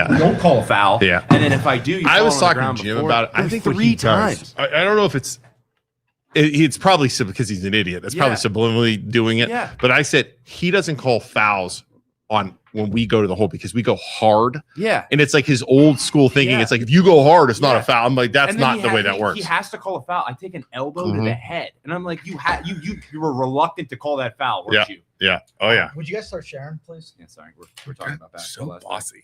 don't call a foul. Yeah. And then if I do, I was talking to Jim about it. I think what 3 times. I don't know if it's probably because he's an idiot. That's probably subliminally doing it. Yeah. But I said he doesn't call fouls on when we go to the hole because we go hard. Yeah. And it's like his old school thinking. It's like, if you go hard, it's not a foul. I'm like, that's not the way that works. He has to call a foul. I take an elbow to the head. And I'm like, you were reluctant to call that foul, weren't you? Yeah. Oh, yeah. Would you guys start sharing, please? Yeah, sorry. We're talking about basketball. So bossy.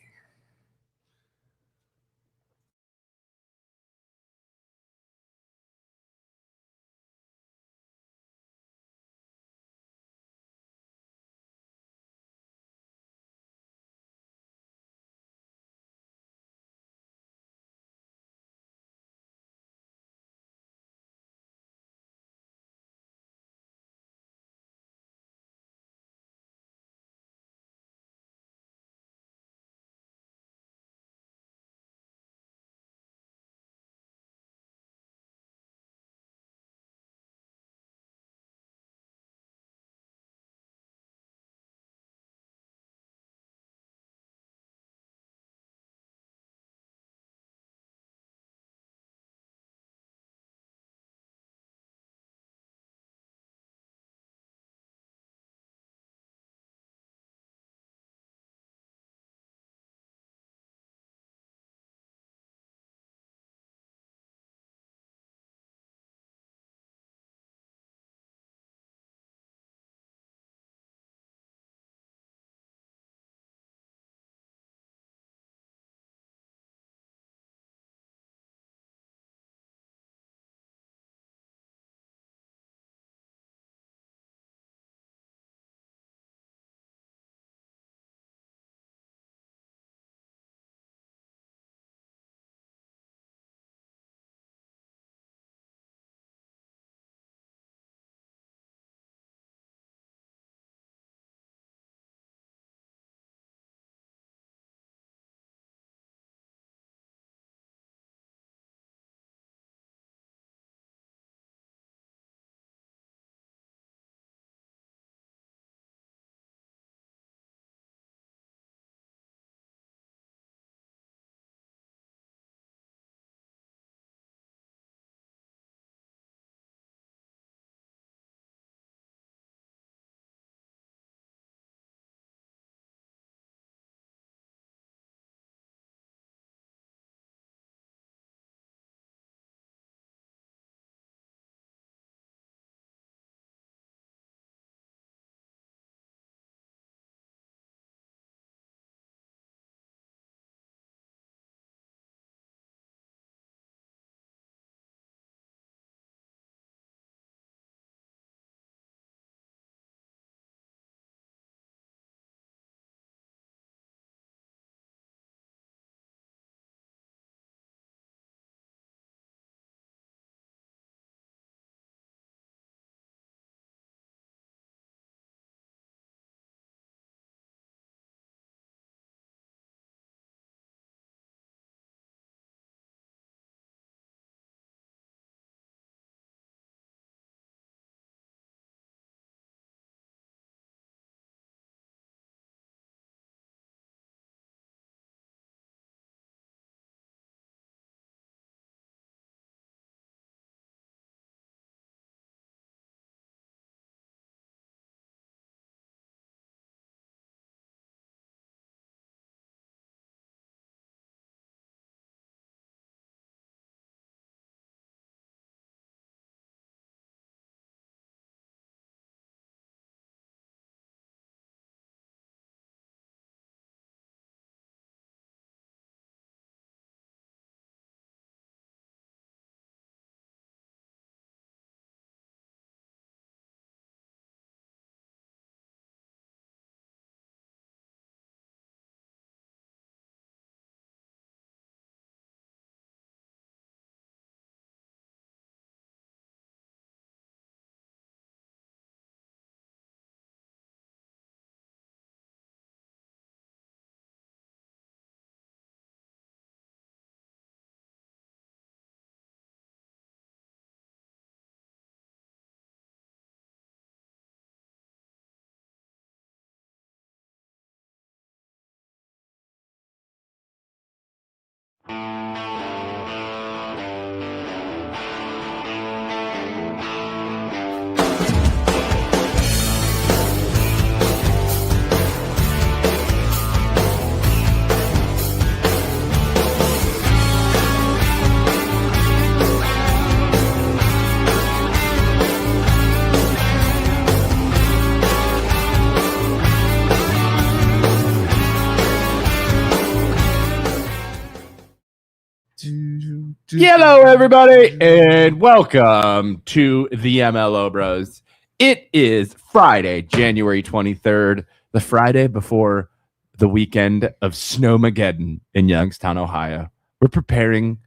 Hello, everybody, and welcome to the MLO Bros. It is Friday, January 23rd, the Friday before the weekend of Snowmageddon in Youngstown, Ohio. We're preparing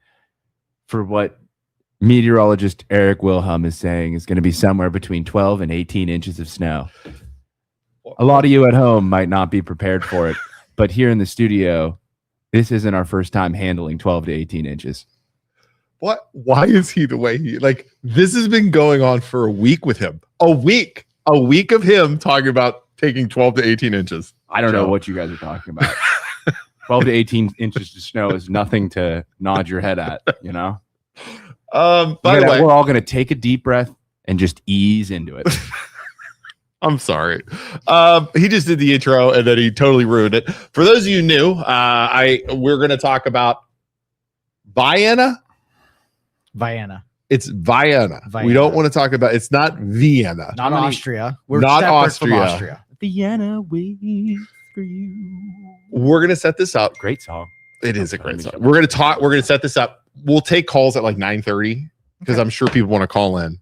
for what meteorologist Eric Wilhelm is saying is going to be somewhere between 12 and 18 inches of snow. A lot of you at home might not be prepared for it, but here in the studio, this isn't our first time handling 12 to 18 inches. What? Why is he the way he like? This has been going on for a week with him. A week of him talking about taking 12 to 18 inches. I don't know what you guys are talking about. 12 to 18 inches of snow is nothing to nod your head at, you know? By the way, we're all going to take a deep breath and just ease into it. I'm sorry. He just did the intro and then he totally ruined it. For those of you new, we're going to talk about Vienna. It's Vienna. We don't want to talk about. It's not Vienna. Not Austria. We're not Austria. From Vienna waits for you. We're gonna set this up. Great song. It is a great song. We're gonna set this up. We'll take calls at like 9:30 because I'm sure people want to call in.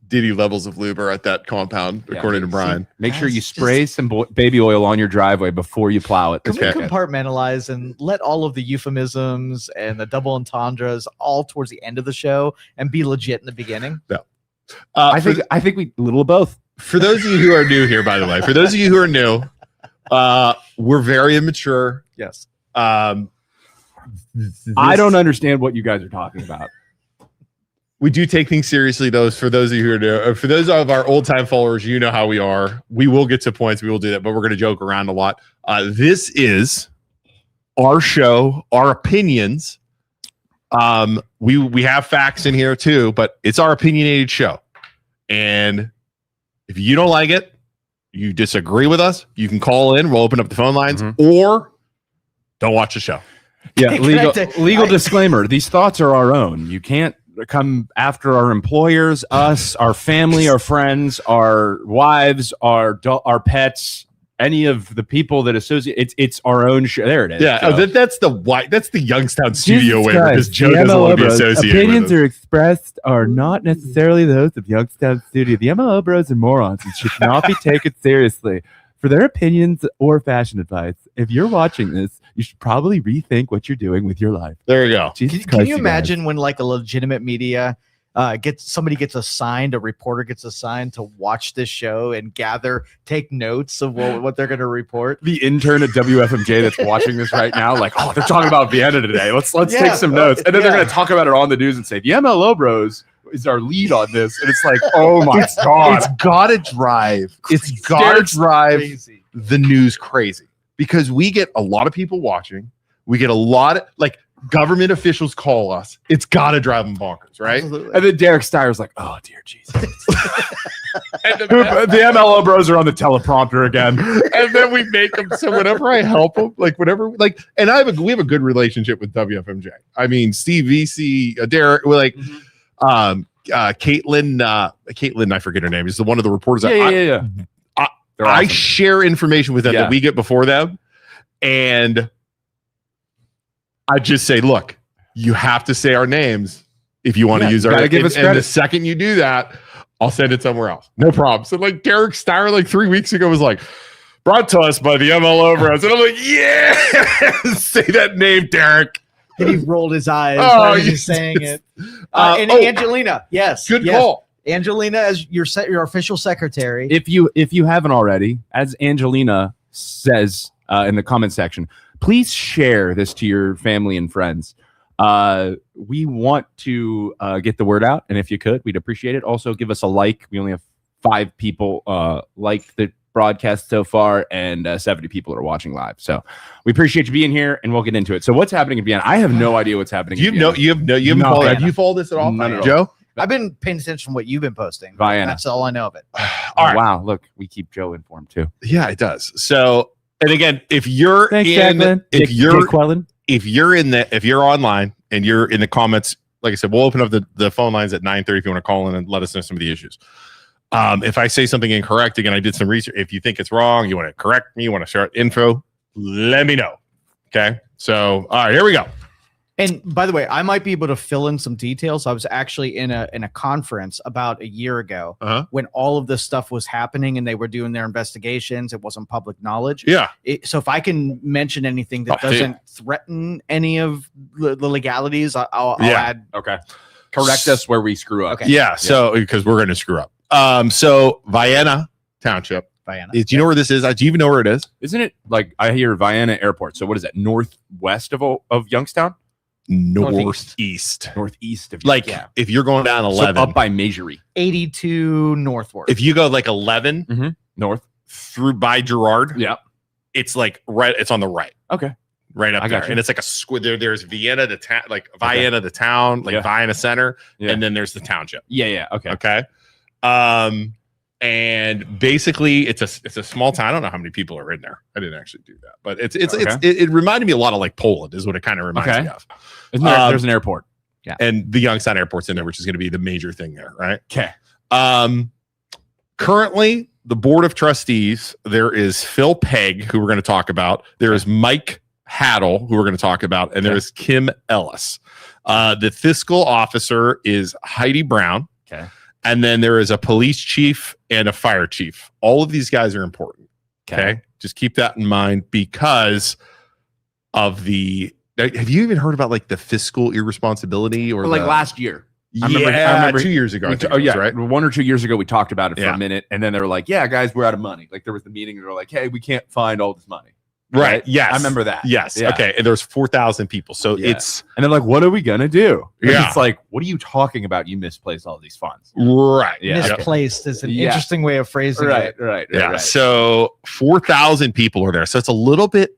Diddy levels of lube are at that compound, according to Brian. Make sure you spray some baby oil on your driveway before you plow it. Can we compartmentalize and let all of the euphemisms and the double entendres all towards the end of the show and be legit in the beginning? No. I think we a little of both. For those of you who are new here, by the way, we're very immature. Yes. I don't understand what you guys are talking about. We do take things seriously, though. For those of you who are new, for those of our old time followers, you know how we are. We will get to points. We will do that, but we're going to joke around a lot. This is our show, our opinions. We have facts in here too, but it's our opinionated show. And if you don't like it, you disagree with us, you can call in. We'll open up the phone lines, or don't watch the show. Yeah, legal disclaimer. These thoughts are our own. You can't come after our employers, us, our family, our friends, our wives, our pets, any of the people that associate. It's our own show. There it is. Yeah, so. that's the Youngstown studio waiver because Joe doesn't want to be associated. Opinions are expressed are not necessarily those of Youngstown studio. The MLO Bros are morons and should not be taken seriously for their opinions or fashion advice. If you're watching this, you should probably rethink what you're doing with your life. There you go. Can you imagine when like a legitimate media somebody gets assigned, a reporter gets assigned to watch this show and take notes of what they're going to report? The intern at WFMJ that's watching this right now, like, oh, they're talking about Vienna today. Let's take some notes. And then they're going to talk about it on the news and say, the MLO Bros is our lead on this. And it's like, oh my God. It's got to drive. It's got to drive the news crazy. Because we get a lot of people watching. We get a lot of government officials call us. It's got to drive them bonkers, right? Absolutely. And then Derek Steyer's like, oh, dear Jesus. And the MLO Bros are on the teleprompter again. And then we make them. So whenever I help them, we have a good relationship with WFMJ. I mean, Steve VC, Derek, Caitlin, I forget her name. Is the one of the reporters. Yeah. I share information with them that we get before them. And I just say, look, you have to say our names if you want to use our name. And the second you do that, I'll send it somewhere else. No problem. So Derek Steyer 3 weeks ago was like, brought to us by the MLO Bros. And I'm like, yeah, say that name, Derek. And he rolled his eyes. Oh, you're saying it. And Angelina, yes. Good call. Angelina as your official secretary. If you haven't already, as Angelina says in the comment section, please share this to your family and friends. We want to get the word out, and if you could, we'd appreciate it. Also, give us a like. We only have 5 people like the broadcast so far, and 70 people are watching live. So we appreciate you being here, and we'll get into it. So what's happening in Vienna? I have no idea what's happening. You haven't followed. Have you followed this at all, Joe? I've been paying attention to what you've been posting. Vienna. That's all I know of it. All right. Wow. Look, we keep Joe informed too. Yeah, it does. So, and again, if you're if you're online and you're in the comments, like I said, we'll open up the phone lines at 9:30 if you want to call in and let us know some of the issues. If I say something incorrect, again, I did some research. If you think it's wrong, you want to correct me, you want to share info, let me know. Okay. So, all right, here we go. And by the way, I might be able to fill in some details. I was actually in a conference about a year ago when all of this stuff was happening and they were doing their investigations. It wasn't public knowledge. Yeah. So if I can mention anything that doesn't threaten any of the legalities, I'll add. Okay. Correct us where we screw up. Okay. Yeah. So because we're going to screw up. So Vienna Township. Vienna. Do you know where this is? Do you even know where it is? Isn't it like I hear Vienna Airport? So what is that? Northwest of Youngstown? Northeast of like if you're going down 11 so up by Majory 82 northward. if you go like 11 north through by Girard, it's like right, it's on the right, right up I got there, you. and it's like a square. There's Vienna the town, like Vienna the town, like Vienna Center, and then there's the township. Okay. And basically it's a small town. I don't know how many people are in there. I didn't actually do that, but it reminded me a lot of like Poland is what it kind of reminds me of. Isn't there, there's an airport. Yeah. And the Youngstown airport's in there, which is going to be the major thing there. Right. Okay. Currently the board of trustees, there is Phil Pegg, who we're going to talk about. There is Mike Haddle, who we're going to talk about. And there is Kim Ellis. The fiscal officer is Heidi Brown. Okay. And then there is a police chief and a fire chief. All of these guys are important. Okay. Just keep that in mind because of the. Have you even heard about like the fiscal irresponsibility or like last year? I remember 2 years ago. Right. 1 or 2 years ago, we talked about it for a minute. And then they were like, yeah, guys, we're out of money. Like there was the meeting and they're like, hey, we can't find all this money. Right. Yes. I remember that. Yes. Yeah. Okay. And there's 4,000 people. So it's. And they're like, what are we going to do? And Yeah. It's like, what are you talking about? You misplaced all these funds. Right. Yeah. Misplaced is an interesting way of phrasing it. Right. Yeah. So 4,000 people are there. So it's a little bit.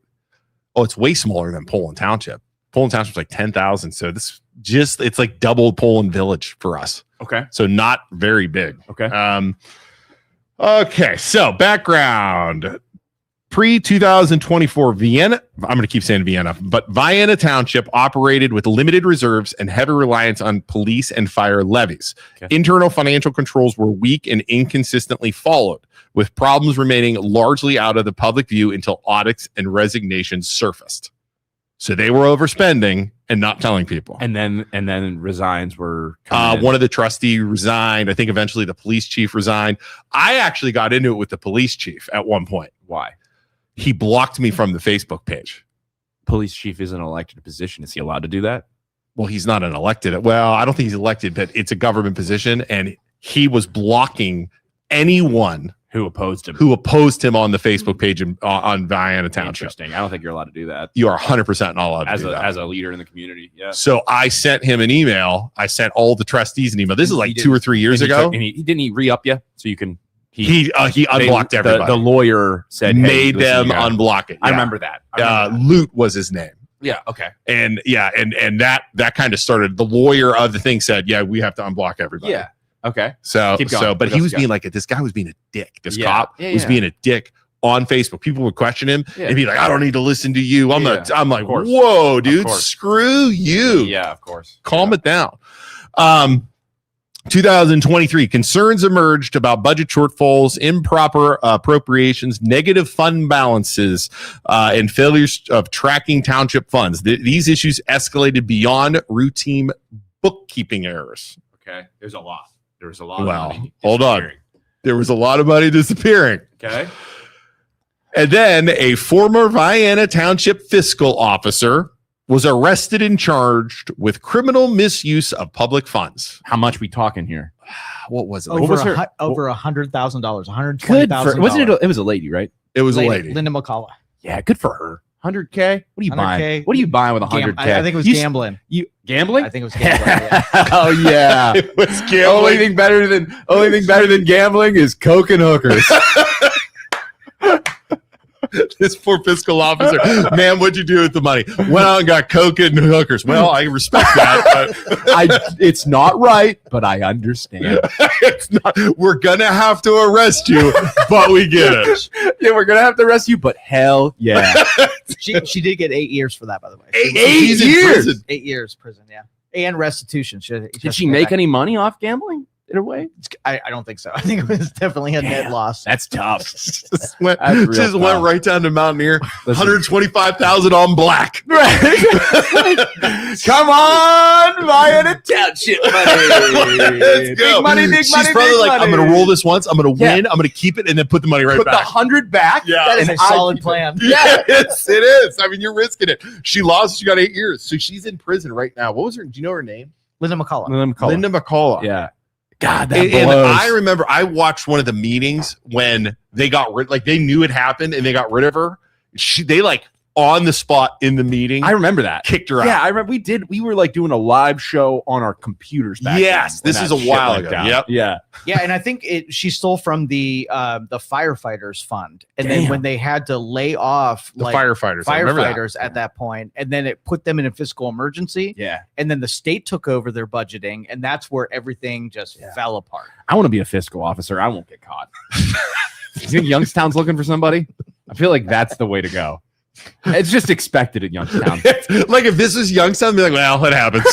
Oh, it's way smaller than Poland Township. Poland Township's like 10,000. So it's like double Poland Village for us. Okay. So not very big. Okay. Okay. So background. Pre-2024 Vienna, I'm going to keep saying Vienna, but Vienna Township operated with limited reserves and heavy reliance on police and fire levies. Okay. Internal financial controls were weak and inconsistently followed, with problems remaining largely out of the public view until audits and resignations surfaced. So they were overspending and not telling people. And then resigns were one of the trustee resigned. I think eventually the police chief resigned. I actually got into it with the police chief at one point. Why? He blocked me from the Facebook page. Police chief is an elected position. Is he allowed to do that? Well, he's not an elected. Well, I don't think he's elected, but it's a government position. And he was blocking anyone who opposed him on the Facebook page on Vienna Township. Interesting. I don't think you're allowed to do that. You are 100% not allowed to do that. As a leader in the community. Yeah. So I sent him an email. I sent all the trustees an email. This is like 2 or 3 years ago. And he didn't re-up you so you can. He unblocked everybody. The lawyer said, made them unblock it. Yeah. I remember that. Loot was his name. Yeah. Okay. And that kind of started. The lawyer of the thing said, "Yeah, we have to unblock everybody." Yeah. Okay. But he was being like, this guy was being a dick. This cop was being a dick on Facebook. People would question him and be like, "I don't need to listen to you." I'm like, "Whoa, dude, screw you." Yeah, of course. Calm it down. 2023 concerns emerged about budget shortfalls, improper appropriations, negative fund balances, and failures of tracking township funds. These issues escalated beyond routine bookkeeping errors. Okay, there's a lot. There was a lot. Well, hold on. There was a lot of money disappearing. Okay. And then a former Vienna Township fiscal officer was arrested and charged with criminal misuse of public funds. How much we talking here? What was it? Over $100,000, $120,000. Wasn't it? It was a lady, right? It was a lady. Linda McCullough. Yeah, good for her. 100K. What are you 100K. buying? What are you buying with 100K? I think it was gambling. You gambling? I think it was gambling. Yeah. Oh yeah, it was gambling. Only thing better than gambling is coke and hookers. This poor fiscal officer, man, what'd you do with the money? Went out and got coke and hookers. Well, I respect that. But it's not right, but I understand. It's not. We're gonna have to arrest you, but we get it. Yeah, we're gonna have to arrest you, but hell yeah. She did get 8 years for that, by the way. 8 years. 8 years prison, yeah, and restitution. Did she make any money off gambling? in a way? I don't think so. I think it was definitely a net loss. That's tough. just went right down to Mountaineer. 125,000 on black. Come on, buy the township money. Let's go. Big money, big She's money. probably big like, money. I'm gonna roll this once. I'm gonna win. I'm gonna keep it and then put the money right Put back. the 100 back. Yeah, That is a solid plan. Yes, it is. I mean, you're risking it. She lost. She got 8 years, so she's in prison right now. What was her? Do you know her name? Linda McCullough. Linda McCullough. Yeah. God, that And blows. I remember I watched one of the meetings when they got rid, like they knew it happened and they got rid of her. They like on the spot in the meeting. I remember that. Kicked her out. Yeah, I remember we were like doing a live show on our computers back Yes, then, this when is that a shit while went ago. down. Yep. Yeah. Yeah, and I think she stole from the firefighters fund, and then when they had to lay off The firefighters. I remember that. firefighters at that point, and then it put them in a fiscal emergency. Yeah. And then the state took over their budgeting, and that's where everything just fell apart. I want to be a fiscal officer. I won't get caught. You think Youngstown's looking for somebody? I feel like that's the way to go. It's just expected at Youngstown. Like if this is Youngstown, be like, well, it happens.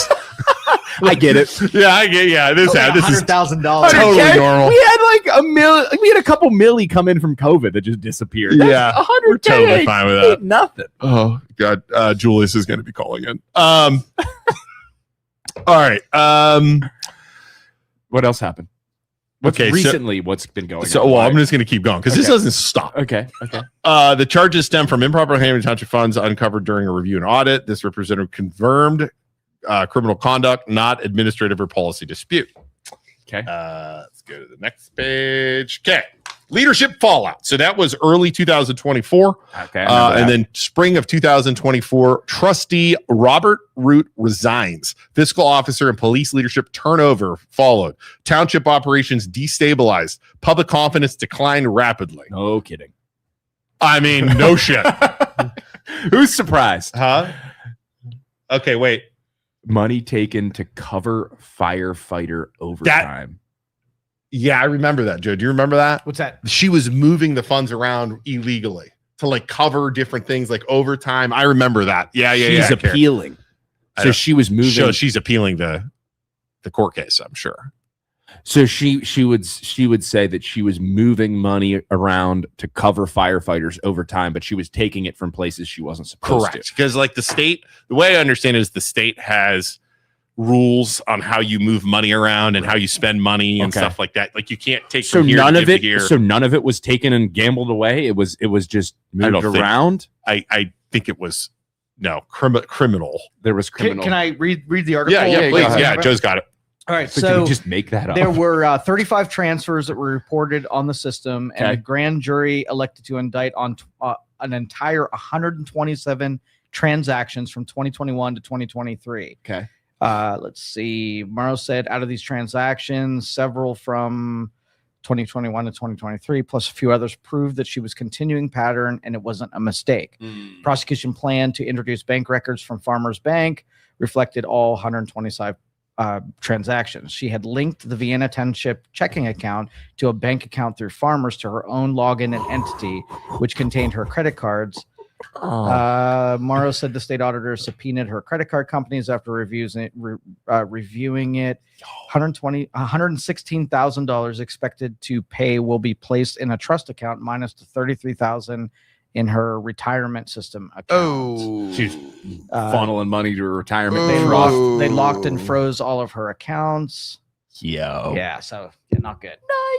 I get it. Yeah, I get. Yeah, this happens. This is $100,000. totally normal. We had like a million. We had a couple milli come in from COVID that just disappeared. That's Yeah, 100K. we're totally fine with that. Ain't nothing. Oh God, Julius is going to be calling in. All right. What else happened? What's Okay, what's been going So, on? well, I'm just going to keep going because this Okay. doesn't stop. Okay. The charges stem from improper handling of township funds uncovered during a review and audit. This representative confirmed criminal conduct, not administrative or policy dispute. Okay. Let's go to the next page. Okay. Leadership fallout. So that was early 2024. Okay. And then spring of 2024, trustee Robert Root resigns. Fiscal officer and police leadership turnover followed. Township operations destabilized. Public confidence declined rapidly. No kidding. I mean, no shit. Who's surprised? Huh? Okay, wait. Money taken to cover firefighter overtime. Yeah, I remember that, Joe. Do you remember that? What's that? She was moving the funds around illegally to like cover different things like overtime. I remember that. Yeah. She's appealing. So she was moving. So she's appealing the court case, I'm sure. So she would say that she was moving money around to cover firefighters overtime, but she was taking it from places she wasn't supposed to. Correct. Because like the state, the way I understand it is the state has rules on how you move money around and how you spend money and stuff like that. Like you can't take so from here none to of give it. to here. So none of it was taken and gambled away. It was just moved around. I think it was criminal. There was criminal. Can I read the article? Yeah, please. Yeah, Joe's got it. All right. So So did we just make that up? there were 35 transfers that were reported on the system, and the grand jury elected to indict on an entire 127 transactions from 2021 to 2023. Okay. Let's see. Morrow said out of these transactions, several from 2021 to 2023, plus a few others, proved that she was continuing pattern and it wasn't a mistake. Prosecution plan to introduce bank records from Farmers Bank reflected all 125 transactions. She had linked the Vienna Township checking account to a bank account through Farmers to her own login and entity, which contained her credit cards. Morrow said the state auditor subpoenaed her credit card companies after reviewing it. $116,000 expected to pay will be placed in a trust account minus the $33,000 in her retirement system account. Oh, she's funneling money to her retirement. They locked and froze all of her accounts. Yeah, so not good.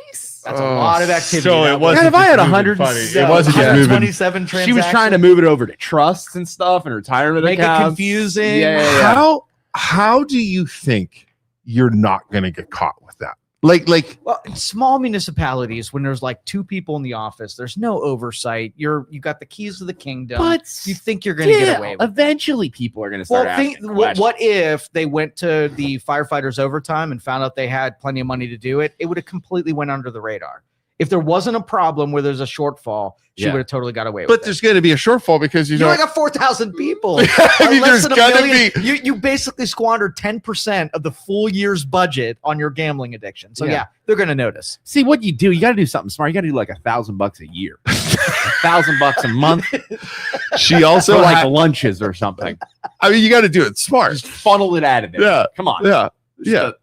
Nice. That's a lot of activity. So it wasn't. If I had 100, 100, it wasn't just moving. 127 transactions. She was trying to move it over to trusts and stuff and retirement make accounts. it confusing. Yeah. How do you think you're not going to get caught with that? Like Well, in small municipalities, when there's like two people in the office, there's no oversight. You got the keys to the kingdom. But you think you're going to get away with it. Eventually, people are going to start asking questions. What if they went to the firefighters overtime and found out they had plenty of money to do it? It would have completely went under the radar. If there wasn't a problem where there's a shortfall, she would have totally got away with it. But there's going to be a shortfall because you only got 4,000 people. I mean, there's going to be. You basically squandered 10% of the full year's budget on your gambling addiction. So yeah they're going to notice. See what you do. You got to do something smart. You got to do like $1,000 a year, $1,000 a month. She also like lunches or something. I mean, you got to do it smart. Just funnel it out of there. Yeah. Come on. Yeah.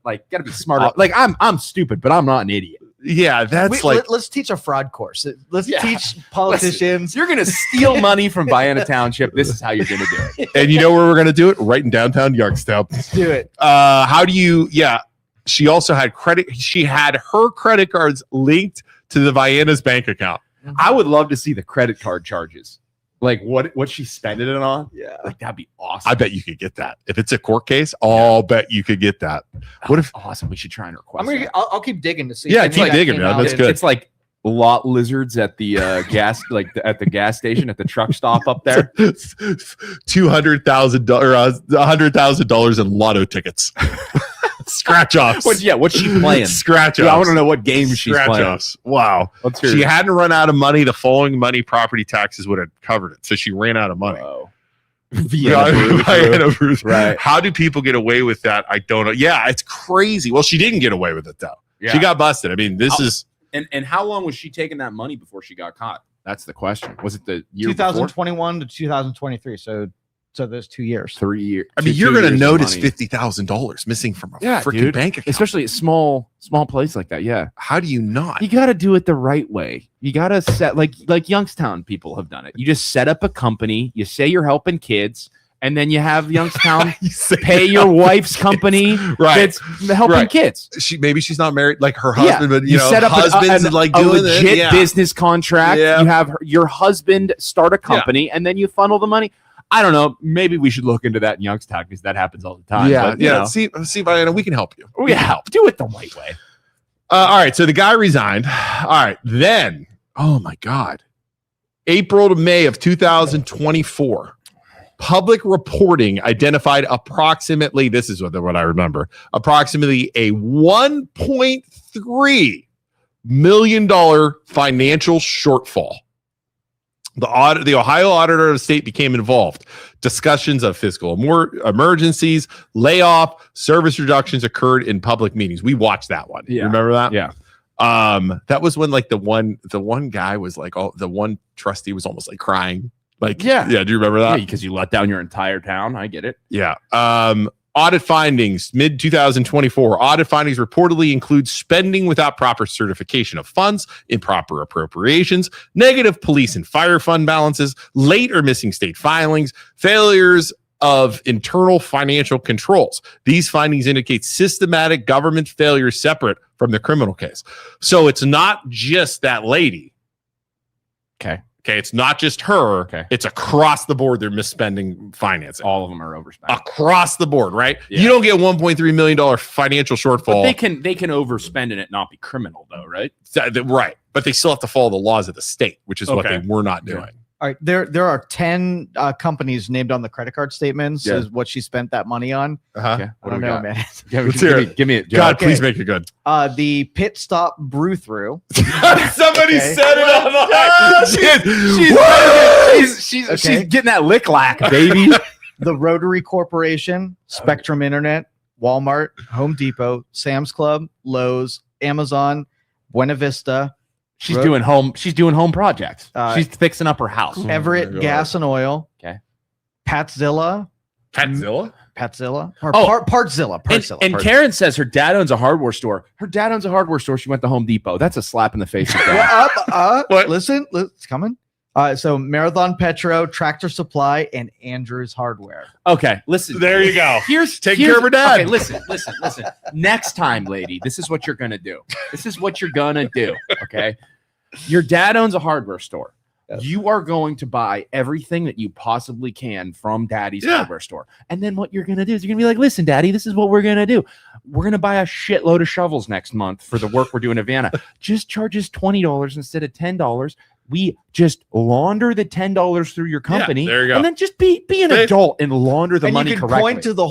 Like, gotta be smart. Like, I'm stupid, but I'm not an idiot. Yeah, that's let's teach a fraud course. Let's teach politicians. You're gonna steal money from Vienna Township. This is how you're gonna do it. And you know where we're gonna do it? Right in downtown Youngstown. Let's do it. How do you? Yeah, she also had credit. She had her credit cards linked to the Vienna's bank account. I would love to see the credit card charges. Like what she's spending it on. Yeah, like that'd be awesome. I bet you could get that if it's a court case. I'll bet you could get that. What if? Awesome. We should try and request. I'll keep digging to see. Yeah, keep digging, man. That's good. It's like lot lizards at the gas, at the gas station, at the truck stop up there. $200,000 in lotto tickets. Scratch offs. What's she playing? Scratch offs. I want to know what game she's playing. Offs. Wow. She hadn't run out of money. The following money property taxes would have covered it. So she ran out of money. Vienna Bruce. Right. How do people get away with that? I don't know. Yeah, it's crazy. Well, she didn't get away with it though. Yeah. She got busted. I mean, this is and how long was she taking that money before she got caught? That's the question. Was it the year 2021 to 2023? So those 2 years. 3 years. I mean, you're going to notice $50,000 missing from a freaking bank account. Especially a small place like that. Yeah. How do you not? You got to do it the right way. You got to set like Youngstown people have done it. You just set up a company. You say you're helping kids. And then you have Youngstown pay your wife's company that's helping kids. Maybe she's not married, like her husband, but you know, set up husband's a doing legit business contract. You have your husband start a company, and then you funnel the money. I don't know. Maybe we should look into that in Youngstown because that happens all the time. Yeah, but, yeah. See, Vienna, we can help you. We can help. Do it the right way. All right. So the guy resigned. All right. Then, oh my God, April to May of 2024. Public reporting identified approximately, this is what I remember, approximately a $1.3 million financial shortfall. The Ohio Auditor of State became involved. Discussions of fiscal emergencies, layoff, service reductions occurred in public meetings. We watched that one. Yeah. You remember that? Yeah. That was when like the one guy was like, the one trustee was almost like crying. Like, yeah. Do you remember that? Yeah, because you let down your entire town. I get it. Yeah. Audit findings, mid-2024. Audit findings reportedly include spending without proper certification of funds, improper appropriations, negative police and fire fund balances, late or missing state filings, failures of internal financial controls. These findings indicate systematic government failure separate from the criminal case. So it's not just that lady. Okay. It's not just her. Okay. It's across the board. They're misspending financing. All of them are overspending. Across the board, right? Yeah. You don't get $1.3 million financial shortfall. But they can overspend and it not be criminal, though, right? Right. But they still have to follow the laws of the state, which is what they were not doing. Yeah. All right, there are 10 companies named on the credit card statements as what she spent that money on. Okay. I don't know, man. Give me it. God, please make it good. The Pit Stop Brew Through. Somebody said it online. She's getting that lick lack, baby. The Rotary Corporation, Spectrum Internet, Walmart, Home Depot, Sam's Club, Lowe's, Amazon, Buena Vista. She's doing home projects. She's fixing up her house. Everett Gas and Oil. Okay. Patzilla. Or Partzilla. And Karen says her dad owns a hardware store. Her dad owns a hardware store. She went to Home Depot. That's a slap in the face. Listen, it's coming. So Marathon Petro, Tractor Supply, and Andrews Hardware. Okay, listen. There you go. Take care of her dad. Okay, listen. Next time, lady, this is what you're gonna do. Okay. Your dad owns a hardware store. Yes. You are going to buy everything that you possibly can from daddy's hardware store. And then what you're going to do is you're going to be like, listen, daddy, this is what we're going to do. We're going to buy a shitload of shovels next month for the work we're doing in Vienna. Just charge us $20 instead of $10. We just launder the $10 through your company. There you go. And then just be an adult and launder the money correctly. And you can point to the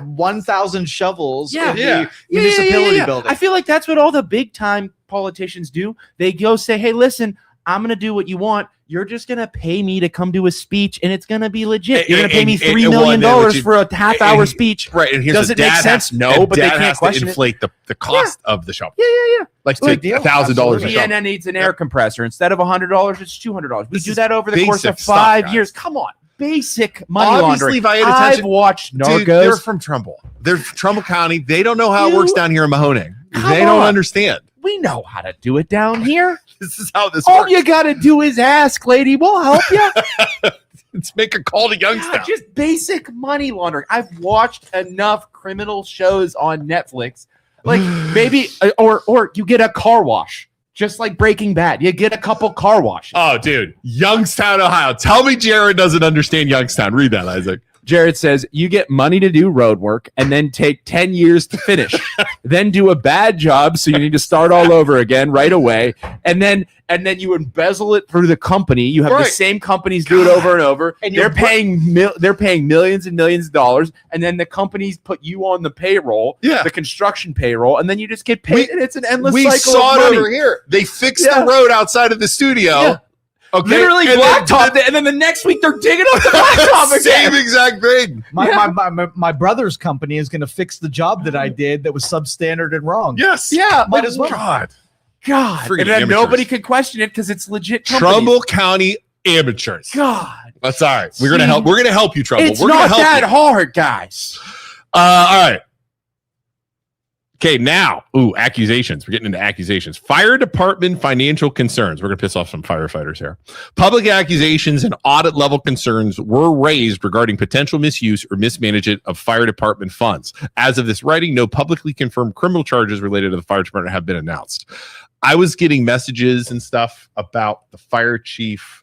1,000 shovels in the municipality building. I feel like that's what all the big time politicians do. They go say, hey, listen, I'm going to do what you want. You're just going to pay me to come do a speech, and it's going to be legit. You're going to pay me $3 million for a half-hour speech. Right. And does it make sense? No, but they can't question inflate the cost of the shovel. Yeah. Like $1,000 a Vienna shovel. needs an air compressor. Instead of $100, it's $200. We do that over the course of 5 years. Come on. basic money Obviously, laundering. if I had attention, I've watched Narcos. Dude, they're from Trumbull. They're from Trumbull County. They don't know how it works down here in Mahoning. They don't understand. We know how to do it down here. This is how this All works. you got to do is ask, lady. We'll help you. Let's make a call to Youngstown. Just basic money laundering. I've watched enough criminal shows on Netflix. Like maybe, or you get a car wash. Just like Breaking Bad, you get a couple car washes. Oh, dude. Youngstown, Ohio. Tell me Jared doesn't understand Youngstown. Read that, Isaac. Jared says, you get money to do road work and then take 10 years to finish. Then do a bad job, so you need to start all over again right away. And then you embezzle it through the company. You have the same companies do it over and over. And they're paying millions and millions of dollars. And then the companies put you on the payroll, the construction payroll, and then you just get paid. And it's an endless cycle. We saw it over here. They fixed the road outside of the studio. Yeah. Okay. Literally blacktopped it, and then the next week they're digging up the blacktop again. Same exact thing. My brother's company is going to fix the job that I did that was substandard and wrong. Yes. Yeah. Might as well. God. Freaking And then amateurs. nobody could question it because it's legit companies. Trumbull County amateurs. God. That's all right. We're gonna help. We're gonna help you, Trumbull. It's We're not gonna help that you. hard, guys. All right. Okay, now, accusations. We're getting into accusations. Fire department financial concerns. We're going to piss off some firefighters here. Public accusations and audit level concerns were raised regarding potential misuse or mismanagement of fire department funds. As of this writing, no publicly confirmed criminal charges related to the fire department have been announced. I was getting messages and stuff about the fire chief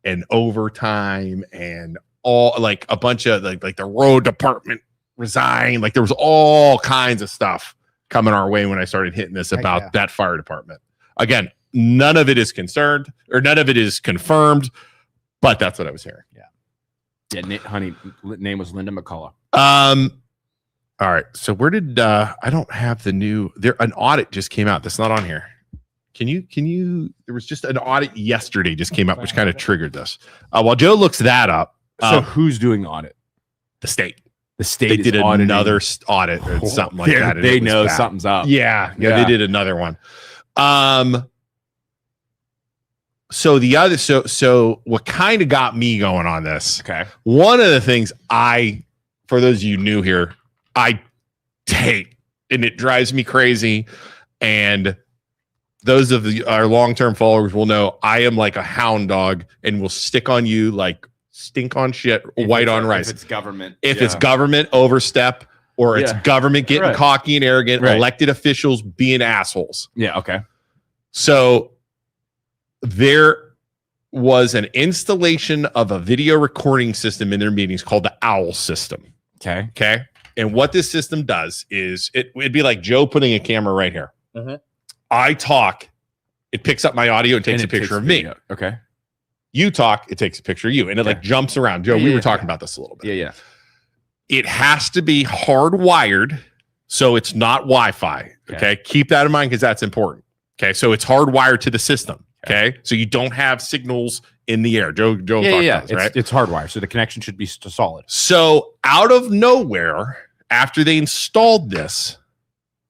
and overtime and all, like a bunch of like the road department resigned. Like there was all kinds of stuff coming our way when I started hitting this about that fire department. Again, none of it is concerned or none of it is confirmed, but that's what I was hearing. Yeah, honey, name was Linda McCullough. All right. So where did I don't have the new an audit just came out that's not on here. Can you there was just an audit yesterday just came out which kind of triggered this. While Joe looks that up. So who's doing the audit? The state. The state they did another audit or something like that. They know something's up. Yeah, they did another one. So the other, so what kind of got me going on this? Okay. One of the things for those of you new here, I hate, and it drives me crazy. And those of our long-term followers will know I am like a hound dog and will stick on you like stink on shit, white on rice. If it's government. If it's government overstep or it's government getting cocky and arrogant, elected officials being assholes. Yeah, okay. So there was an installation of a video recording system in their meetings called the OWL system. Okay. Okay. And what this system does is it'd be like Joe putting a camera right here. Mm-hmm. I talk, it picks up my audio and takes a picture of me. Okay. You talk, it takes a picture of you, and it like jumps around. Joe, we were talking about this a little bit. Yeah. It has to be hardwired, so it's not Wi-Fi. Okay. Keep that in mind because that's important. Okay. So it's hardwired to the system. Okay. So you don't have signals in the air. Joe talked about this, right? It's hardwired, so the connection should be solid. So out of nowhere, after they installed this,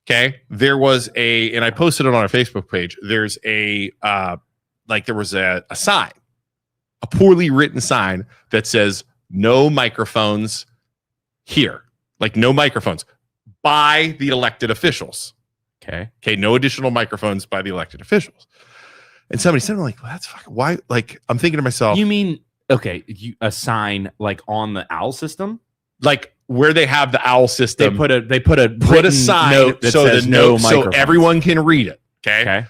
okay, there was and I posted it on our Facebook page. There's there was a sign, a poorly written sign that says no microphones here, like no microphones by the elected officials. Okay, no additional microphones by the elected officials. And somebody said, "I'm like, well, that's fucking why." Like, I'm thinking to myself, "You mean a sign like on the OWL system, like where they have the OWL system? They put a sign that so says no so everyone can read it." Okay.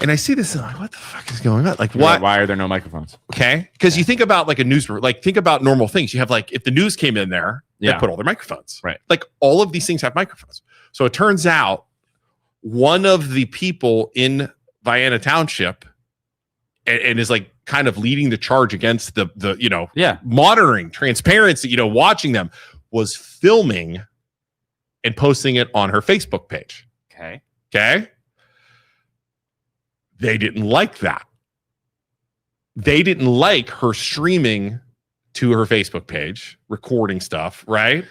And I see this and I'm like, what the fuck is going on? Like, why are there no microphones? Okay. Because you think about like a newspaper, like think about normal things. You have like, if the news came in there, they put all their microphones. Right. Like all of these things have microphones. So it turns out one of the people in Vienna Township and is like kind of leading the charge against the monitoring, transparency, watching them, was filming and posting it on her Facebook page. Okay. They didn't like that. They didn't like her streaming to her Facebook page, recording stuff, right?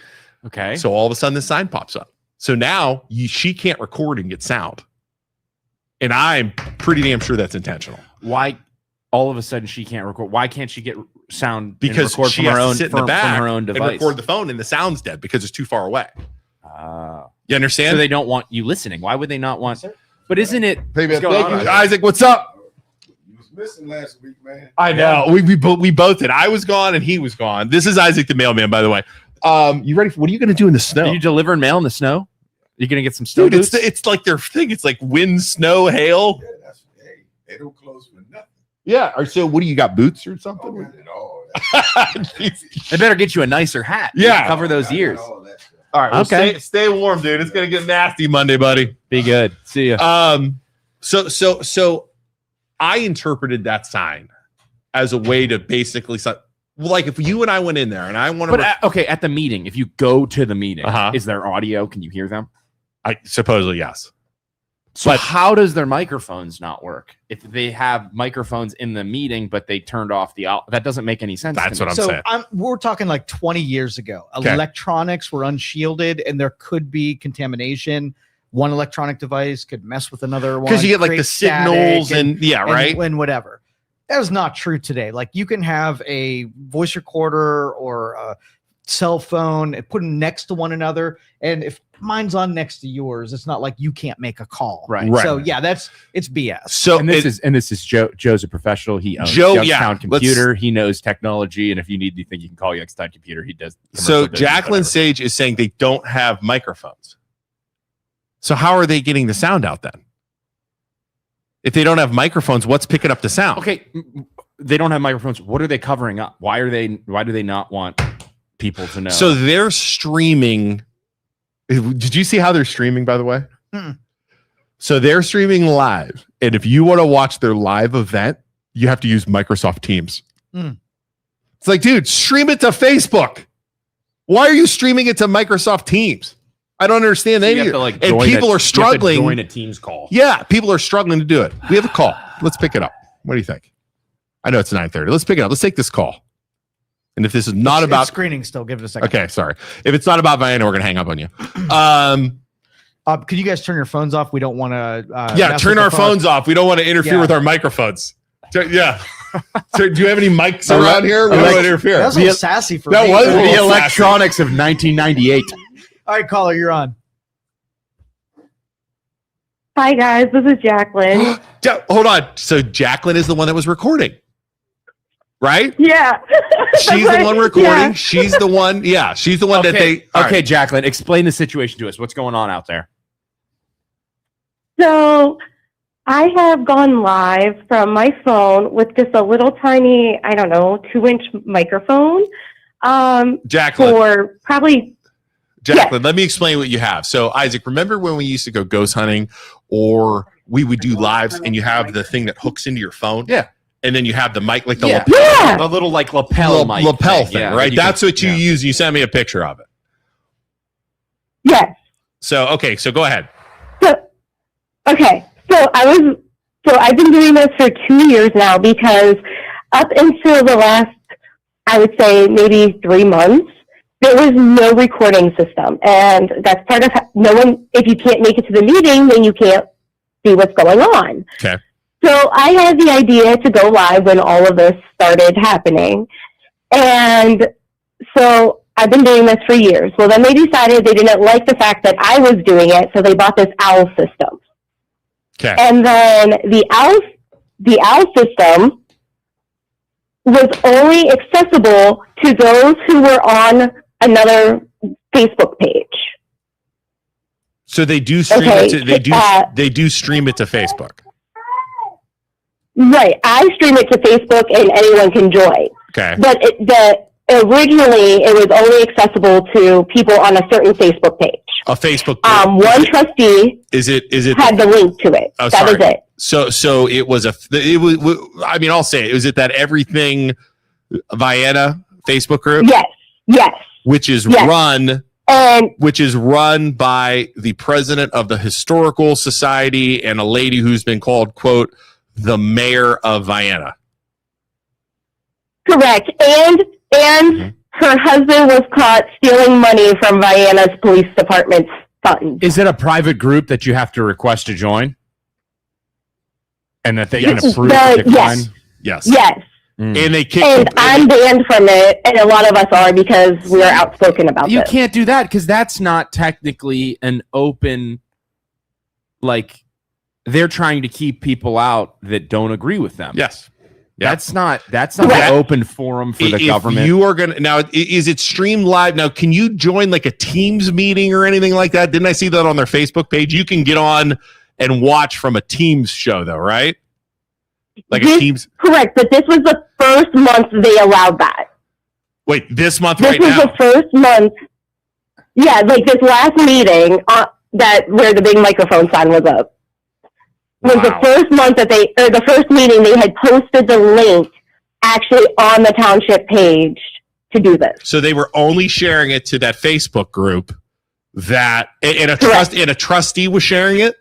Okay. So all of a sudden the sign pops up. So now she can't record and get sound. And I'm pretty damn sure that's intentional. Why? all of a sudden she can't record? Why can't she get sound because record she from her has own to sit in the back from her own device and record the phone, and the sound's dead because it's too far away. You understand? So they don't want you listening. Why would they not want? But isn't it? Thank you, Isaac. What's up? You was missing last week, man. I know. We both did. I was gone and he was gone. This is Isaac the mailman, by the way. You ready? What are you going to do in the snow? Are you delivering mail in the snow? You're going to get some snow Dude, boots? it's like their thing. It's like wind, snow, hail. Yeah, they don't close for nothing. Yeah. So what do you got? Boots or something? Oh, got it all. They better get you a nicer hat. Yeah. Cover those ears. All that stuff. All right. Well, Okay. Stay warm, dude. It's gonna get nasty Monday, buddy. Be good. See ya. So I interpreted that sign as a way to basically like if you and I went in there and I want to. But okay, at the meeting, if you go to the meeting, is there audio? Can you hear them? I supposedly yes. So how does their microphones not work? If they have microphones in the meeting, but they turned off that doesn't make any sense. That's what I'm saying. We're talking like 20 years ago. Okay. Electronics were unshielded, and there could be contamination. One electronic device could mess with another one because you get like the signals and right, and whatever. That is not true today. Like you can have a voice recorder or a cell phone and put them next to one another, and if mine's on next to yours, it's not like you can't make a call. Right. So yeah, it's BS. So and this is Joe. Joe's a professional. He owns Youngstown Computer. He knows technology, and if you need anything, you can call Youngstown Computer. He does. So Jacqueline Sage is saying they don't have microphones. So how are they getting the sound out then? If they don't have microphones, what's picking up the sound? Okay, they don't have microphones. What are they covering up? Why do they not want people to know? So they're streaming. Did you see how they're streaming, by the way? So they're streaming live. And if you want to watch their live event, you have to use Microsoft Teams. It's like, dude, stream it to Facebook. Why are you streaming it to Microsoft Teams? I don't understand that either. And people are struggling. Join a Teams call. Yeah, people are struggling to do it. We have a call. Let's pick it up. What do you think? I know it's 9:30. Let's pick it up. Let's take this call. And if this is not about screening, still give it a second. Okay, sorry. If it's not about Vienna, we're gonna hang up on you. Could you guys turn your phones off? We don't want to. Turn our phones off. We don't want to interfere with our microphones. Yeah. So, do you have any mics around here? We don't want to interfere. That was a little sassy for that me. was the electronics of 1998. All right, caller, you're on. Hi, guys. This is Jacqueline. Hold on. So Jacqueline is the one that was recording, right? Yeah. She's the one recording. Yeah. She's the one. Yeah, she's the one that they. Okay, right. Jacqueline, explain the situation to us. What's going on out there? So I have gone live from my phone with just a little tiny, 2-inch microphone. Jacqueline. For probably. Jacqueline, let me explain what you have. So, Isaac, remember when we used to go ghost hunting or we would do lives and you have the thing that hooks into your phone? Yeah. And then you have the mic, like the the little like lapel mic. Lapel thing, right? That's what you use. You sent me a picture of it. Yes. So, okay. So go ahead. So I've been doing this for 2 years now because up until the last, I would say maybe 3 months, there was no recording system. And that's part of if you can't make it to the meeting, then you can't see what's going on. Okay. So I had the idea to go live when all of this started happening. And so I've been doing this for years. Well, then they decided they didn't like the fact that I was doing it, so they bought this OWL system. Okay. And then the OWL system was only accessible to those who were on another Facebook page. So they do stream it to they do stream it to Facebook. Right. I stream it to Facebook and anyone can join. Okay. But originally it was only accessible to people on a certain Facebook page. A Facebook page. One trustee is it had the link to it. Oh, that sorry. was it. So it was I mean, I'll say it. Was it that Everything Vienna Facebook group? Yes. Which is run by the president of the Historical Society and a lady who's been called, quote, the mayor of Vienna. Correct. And her husband was caught stealing money from Vienna's police department's funds. Is it a private group that you have to request to join? And that they can approve or decline? Yes. Yes. And they kick. And I'm banned from it, and a lot of us are because we are outspoken about You this. can't do that because that's not technically an open, like, they're trying to keep people out that don't agree with them. Yes. That's not an open forum for the government. You are gonna now. Is it streamed live now? Can you join like a Teams meeting or anything like that? Didn't I see that on their Facebook page? You can get on and watch from a Teams show, though, right? Like a Teams. Correct, but this was the first month they allowed that. Wait, this month This right was now? the first month. Yeah, like this last meeting that where the big microphone sign was up was the first month that the first meeting they had posted the link actually on the township page to do this. So they were only sharing it to that Facebook group that and a trustee was sharing it.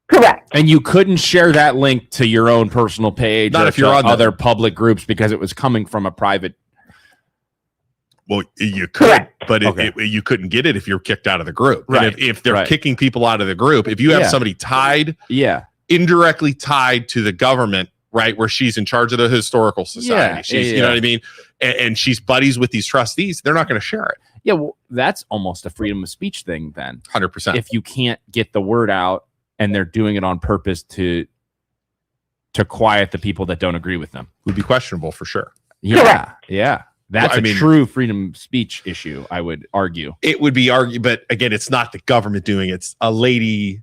Correct. And you couldn't share that link to your own personal page Not or if you're to on other public groups because it was coming from a private. Well, you could, Correct. but you couldn't get it if you're kicked out of the group. Right. And if they're kicking people out of the group, if you have somebody tied, indirectly tied to the government, right, where she's in charge of the historical society, she's, you know what I mean, and she's buddies with these trustees, they're not going to share it. Yeah, well, that's almost a freedom of speech thing then. 100%. If you can't get the word out and they're doing it on purpose to quiet the people that don't agree with them, would be questionable for sure. Yeah, yeah. That's a true freedom of speech issue, I would argue. It would be argued, but again, it's not the government doing it. It's a lady.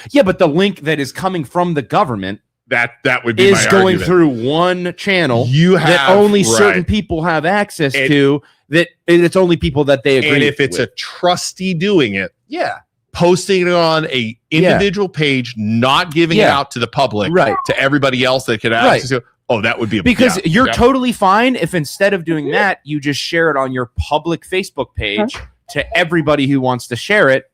Yeah, but the link that is coming from the government that would be is going through one channel that only certain people have access to. That it's only people that they agree with. And if it's a trustee doing it, yeah, posting it on a individual page, not giving it out to the public, to everybody else that could access it. Oh, that would be because you're totally fine if instead of doing that, you just share it on your public Facebook page to everybody who wants to share it.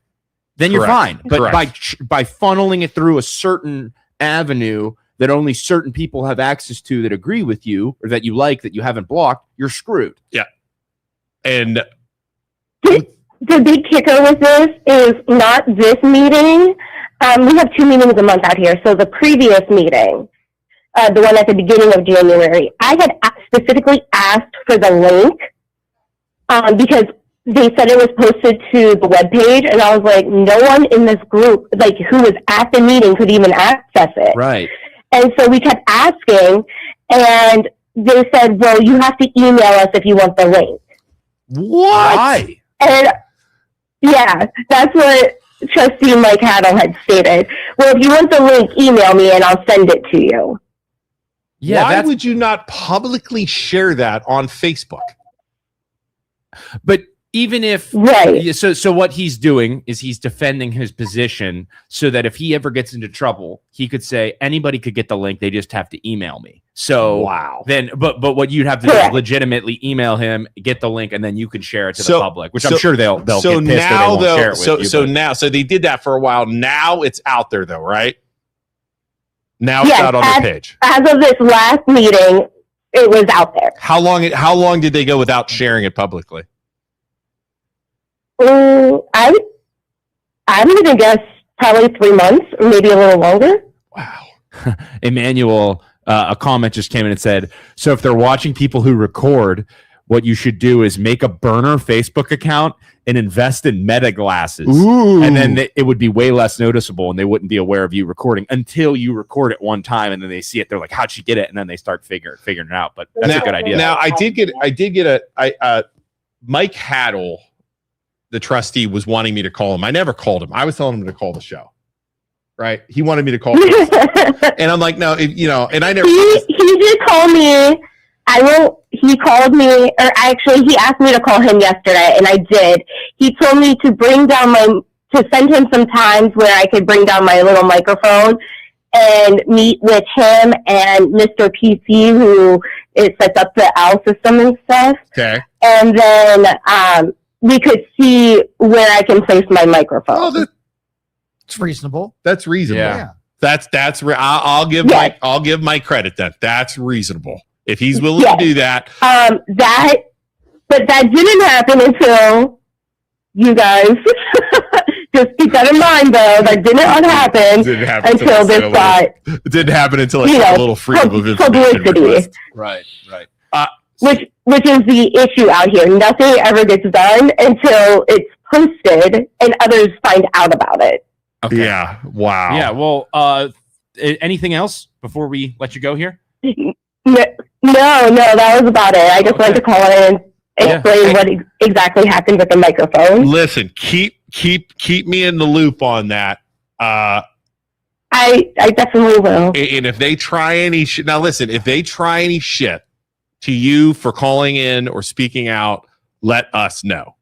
Then you're fine. But by funneling it through a certain avenue that only certain people have access to that agree with you or that you like that you haven't blocked, you're screwed. Yeah. And the big kicker with this is not this meeting. We have 2 meetings a month out here. So the previous meeting, the one at the beginning of January, I had specifically asked for the link because they said it was posted to the webpage, and I was like, no one in this group, like who was at the meeting, could even access it. Right. And so we kept asking, and they said, well, you have to email us if you want the link. What? Why? And yeah, that's what Trustee Mike Haddle had stated. Well, if you want the link, email me and I'll send it to you. Yeah, why would you not publicly share that on Facebook? But even if so what he's doing is he's defending his position so that if he ever gets into trouble, he could say anybody could get the link, they just have to email me. So then but what you'd have to do is legitimately email him, get the link, and then you can share it to the public, which I'm sure they'll get pissed or they won't share it with you. So they did that for a while. Now it's out there though, right? Now it's out on their page. As of this last meeting, it was out there. How long did they go without sharing it publicly? I'm gonna guess probably 3 months, or maybe a little longer. Wow. Emmanuel, a comment just came in and said, so if they're watching people who record, what you should do is make a burner Facebook account and invest in Meta glasses. Ooh. And then it would be way less noticeable and they wouldn't be aware of you recording until you record it one time and then they see it. They're like, how'd she get it? And then they start figuring it out. But that's a good idea. Now I did get Mike Haddle, the trustee, was wanting me to call him. I never called him. I was telling him to call the show. Right? He wanted me to call him. And I'm like, no, and I never. He did call me. He called me, or actually, he asked me to call him yesterday, and I did. He told me to to send him some times where I could bring down my little microphone and meet with him and Mr. PC, who sets up the OWL system and stuff. Okay. And then we could see where I can place my microphone. Oh, it's reasonable. That's reasonable. Yeah. I'll give Mike credit then. That's reasonable. If he's willing to do that. But that didn't happen until you guys Just keep that in mind, though. That did not happen until this got. It didn't happen until I got a little freedom of information request. Right. Which is the issue out here. Nothing ever gets done until it's posted and others find out about it. Okay. Yeah. Wow. Yeah. Well, anything else before we let you go here? No, that was about it. I just wanted to call in and explain what exactly happened with the microphone. Listen, keep me in the loop on that. I definitely will. And if they try any shit, now listen, if they try any shit to you for calling in or speaking out, let us know.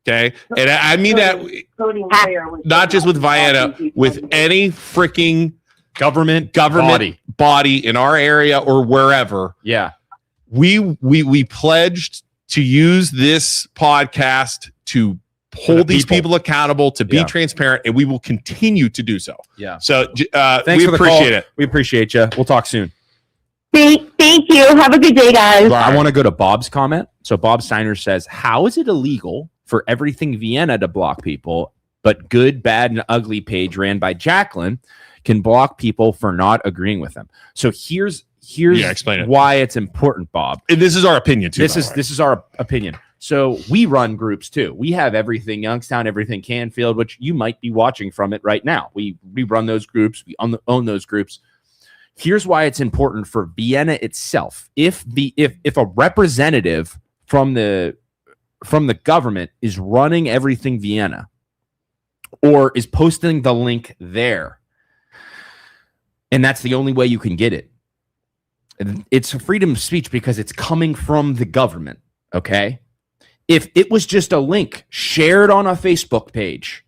Okay? And I mean that not just with Vienna, with any freaking government body in our area or wherever. Yeah. We pledged to use this podcast to hold these people accountable, to be transparent, and we will continue to do so. Yeah. So thanks we appreciate it. We appreciate you. We'll talk soon. Thank you. Have a good day, guys. I want to go to Bob's comment. So Bob Steiner says, how is it illegal for Everything Vienna to block people, but Good, Bad, and Ugly page ran by Jacqueline can block people for not agreeing with them? So here's why it's important, Bob. And this is our opinion too. This is our opinion. So we run groups too. We have Everything Youngstown, Everything Canfield, which you might be watching from it right now. We run those groups. We own those groups. Here's why it's important for Vienna itself. If a representative from the government is running Everything Vienna or is posting the link there, and that's the only way you can get it, it's a freedom of speech because it's coming from the government. Okay. If it was just a link shared on a Facebook page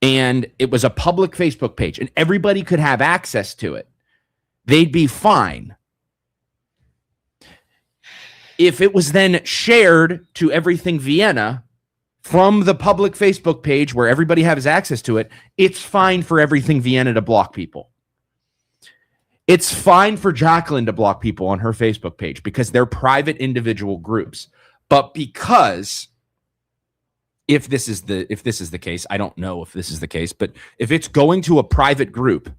and it was a public Facebook page and everybody could have access to it, they'd be fine. If it was then shared to Everything Vienna from the public Facebook page where everybody has access to it, it's fine for Everything Vienna to block people. It's fine for Jacqueline to block people on her Facebook page because they're private individual groups. But because if this is the case, I don't know if this is the case, but if it's going to a private group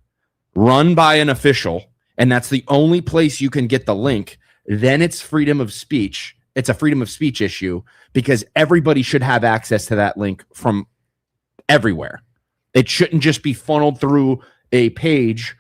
run by an official and that's the only place you can get the link, then it's freedom of speech. It's a freedom of speech issue because everybody should have access to that link from everywhere. It shouldn't just be funneled through a page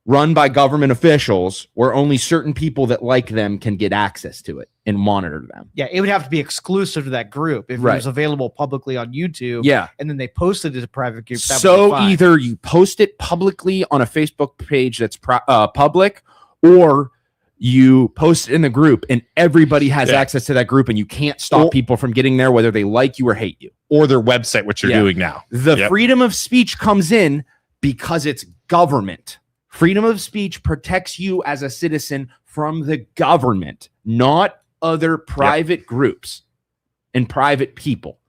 run by government officials where only certain people that like them can get access to it and monitor them. Yeah, it would have to be exclusive to that group if it was available publicly on YouTube. Yeah. And then they posted it as a private group. So either you post it publicly on a Facebook page that's public, or you post it in the group and everybody has access to that group and you can't stop people from getting there, whether they like you or hate you. Or their website, which you're doing now. The freedom of speech comes in because it's government. Freedom of speech protects you as a citizen from the government, not other private groups and private people.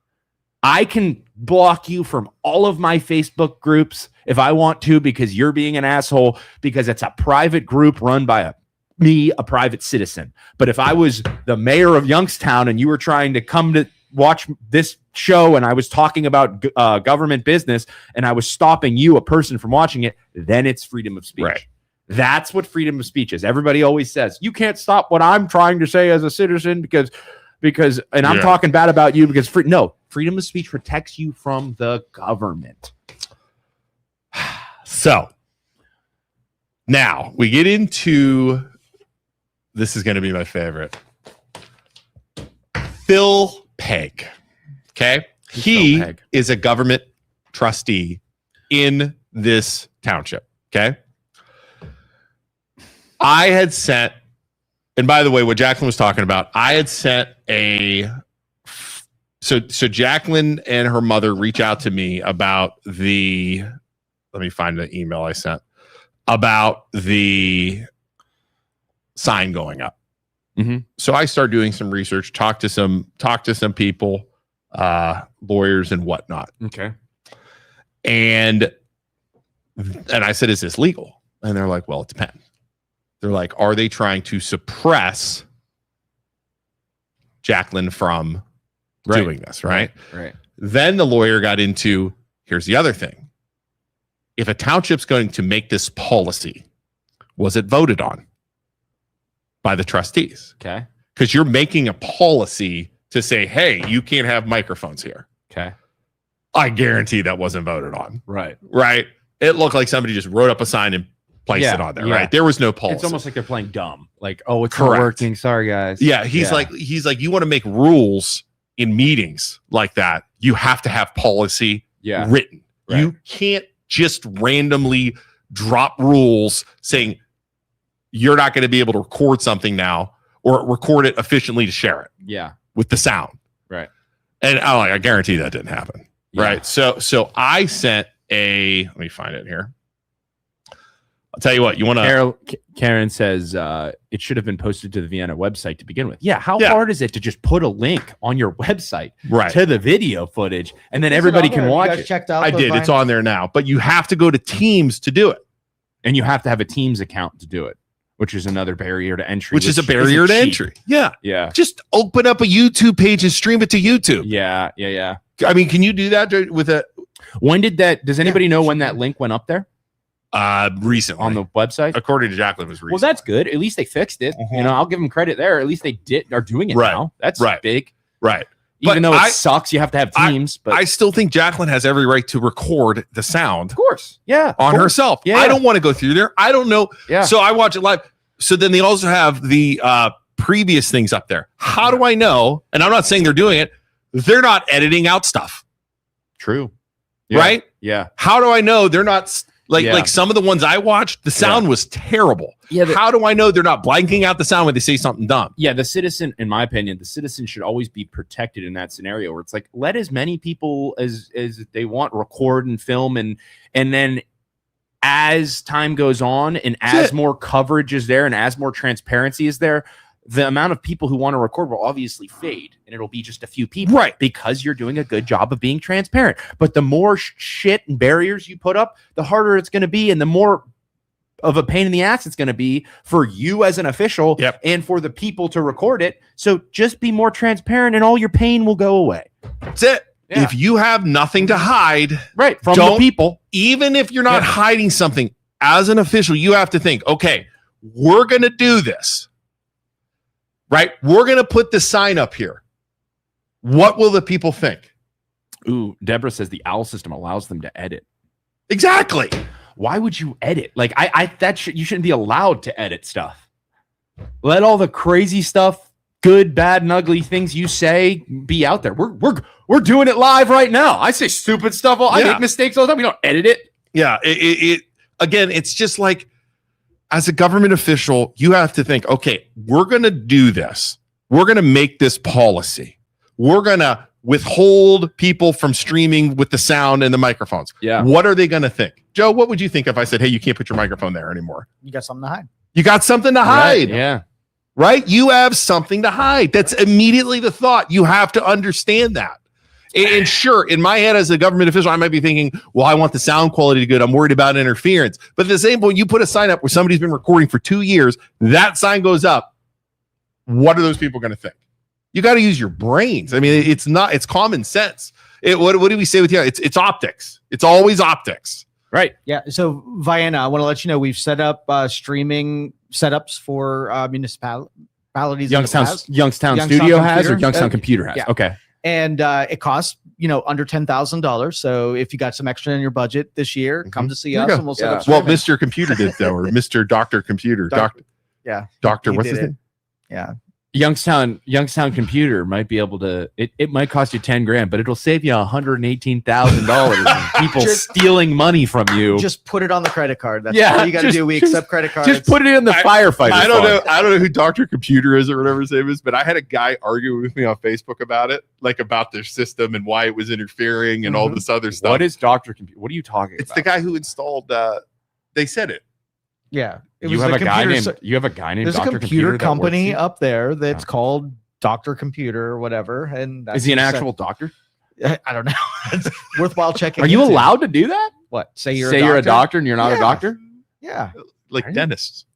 I can block you from all of my Facebook groups if I want to because you're being an asshole because it's a private group run by a private citizen. But if I was the mayor of Youngstown and you were trying to come to watch this show and I was talking about government business and I was stopping you, a person, from watching it, then it's freedom of speech. Right. That's what freedom of speech is. Everybody always says, you can't stop what I'm trying to say as a citizen because I'm talking bad about you because freedom of speech protects you from the government. So now we get into, this is going to be my favorite. Phil Pegg. Okay. He is a government trustee in this township. Okay. I had sent, and by the way, what Jacqueline was talking about, I had sent so Jacqueline and her mother reach out to me about let me find the email I sent about the sign going up. Mm-hmm. So I started doing some research, talk to some people, lawyers and whatnot. Okay. And I said, is this legal? And they're like, well, it depends. They're like, are they trying to suppress Jacqueline from doing this? Right. Right. Then the lawyer got into, Here's the other thing. If a township's going to make this policy, was it voted on by the trustees? Okay. Because you're making a policy to say, hey, you can't have microphones here. Okay. I guarantee that wasn't voted on. Right. Right. It looked like somebody just wrote up a sign and placed it on there. Right. There was no policy. It's almost like they're playing dumb. Like, oh, it's not working. Sorry, guys. Yeah. He's like, you want to make rules in meetings like that. You have to have policy written. Right. You can't just randomly drop rules saying you're not going to be able to record something now or record it efficiently to share it. Yeah. With the sound. Right. And I guarantee that didn't happen. Yeah. Right. So I sent let me find it here. I'll tell you what, you want to. Karen says it should have been posted to the Vienna website to begin with. Yeah. How hard is it to just put a link on your website to the video footage and then everybody can watch it? Checked out I did. It's on there now, but you have to go to Teams to do it. And you have to have a Teams account to do it, which is another barrier to entry. Which is a barrier to entry. Yeah. Yeah. Just open up a YouTube page and stream it to YouTube. Yeah. Yeah. Yeah. I mean, can you do that with a. When did that? Does anybody know when that link went up there? Recently on the website. According to Jacqueline, was recent. Well, that's good. At least they fixed it. You know, I'll give them credit there. At least they are doing it now. That's big. Right. Even though it sucks, you have to have Teams. But I still think Jacqueline has every right to record the sound. Of course. Yeah. On herself. Yeah. I don't want to go through there. I don't know. Yeah. So I watch it live. So then they also have the previous things up there. How do I know? And I'm not saying they're doing it. They're not editing out stuff. True. Yeah. Right? Yeah. How do I know they're not like some of the ones I watched, the sound was terrible. Yeah. How do I know they're not blanking out the sound when they say something dumb? Yeah, the citizen, in my opinion, the citizen should always be protected in that scenario where it's like, let as many people as they want record and film and then as time goes on and as more coverage is there and as more transparency is there, the amount of people who want to record will obviously fade and it'll be just a few people, right? Because you're doing a good job of being transparent. But the more shit and barriers you put up, the harder it's going to be and the more of a pain in the ass it's going to be for you as an official and for the people to record it. So just be more transparent and all your pain will go away. That's it. Yeah. If you have nothing to hide, from the people, even if you're not hiding something as an official, you have to think, okay, we're going to do this. Right? We're going to put the sign up here. What will the people think? Ooh, Deborah says the OWL system allows them to edit. Exactly. Why would you edit? Like you shouldn't be allowed to edit stuff. Let all the crazy stuff, good, bad, and ugly things you say be out there. We're doing it live right now. I say stupid stuff. I make mistakes all the time. We don't edit it. Yeah. Again, it's just like, as a government official, you have to think, okay, we're going to do this. We're going to make this policy. We're going to withhold people from streaming with the sound and the microphones. Yeah. What are they going to think? Joe, what would you think if I said, hey, you can't put your microphone there anymore? You got something to hide. You got something to hide. Yeah. Right? You have something to hide. That's immediately the thought. You have to understand that. And sure, in my head as a government official, I might be thinking, well, I want the sound quality to be good. I'm worried about interference. But at the same point, you put a sign up where somebody's been recording for 2 years, that sign goes up. What are those people going to think? You got to use your brains. I mean, it's common sense. What do we say with you? It's optics. It's always optics. Right. Yeah. So Vienna, I want to let you know, we've set up streaming setups for municipalities. Youngstown Studio has or Youngstown Computer has. Yeah. Okay. And it costs, under $10,000. So if you got some extra in your budget this year, come to see us and we'll set up streaming. Well, Mr. Computer did though, or Mr. Dr. Computer. Doctor, what's his name? Yeah. Youngstown Computer might be able to. It might cost you $10,000, but it'll save you $118,000. People stealing money from you. Just put it on the credit card. That's all you got to do. We accept credit cards. Just put it in the firefighter. I don't know who Dr. Computer is or whatever his name is, but I had a guy arguing with me on Facebook about it, like about their system and why it was interfering and all this other stuff. What is Dr. Computer? What are you talking about? It's the guy who installed. They said it. Yeah. You have a guy named There's Dr. a computer company that up there that's called Dr. Computer or whatever. And is he an actual doctor? I don't know. It's worthwhile checking. Are you allowed to do that? What? Say you're a doctor and you're not a doctor? Yeah. Like dentists.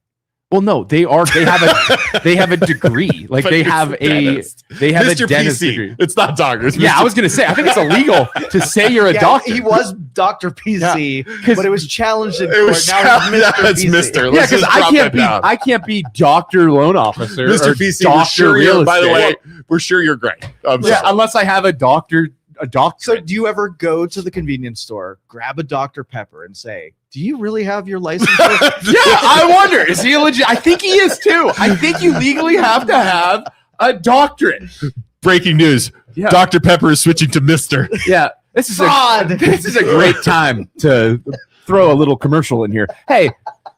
Well, no, they have a degree. Like But they it's have a dentist. a Mr. dentist PC. degree. It's not doctor. It's Yeah, Mr. I was gonna say, I think it's illegal to say you're a Yeah, doctor. He was Dr. PC, but it was challenged in It court. was Now he's Mr. that's PC. Mr. Yeah, Let's because just drop that down. I can't be doctor loan officer Mr. or PC, doctor we're sure real by the estate. way, we're sure you're great. Yeah, unless I have a doctor. So do you ever go to the convenience store, grab a Dr. Pepper and say, do you really have your license? Yeah, I wonder, is he legit? I think he is too. I think you legally have to have a doctorate. Breaking news. Yeah. Dr. Pepper is switching to Mr. Yeah, this is Fraud. this is a great time to throw a little commercial in here. Hey,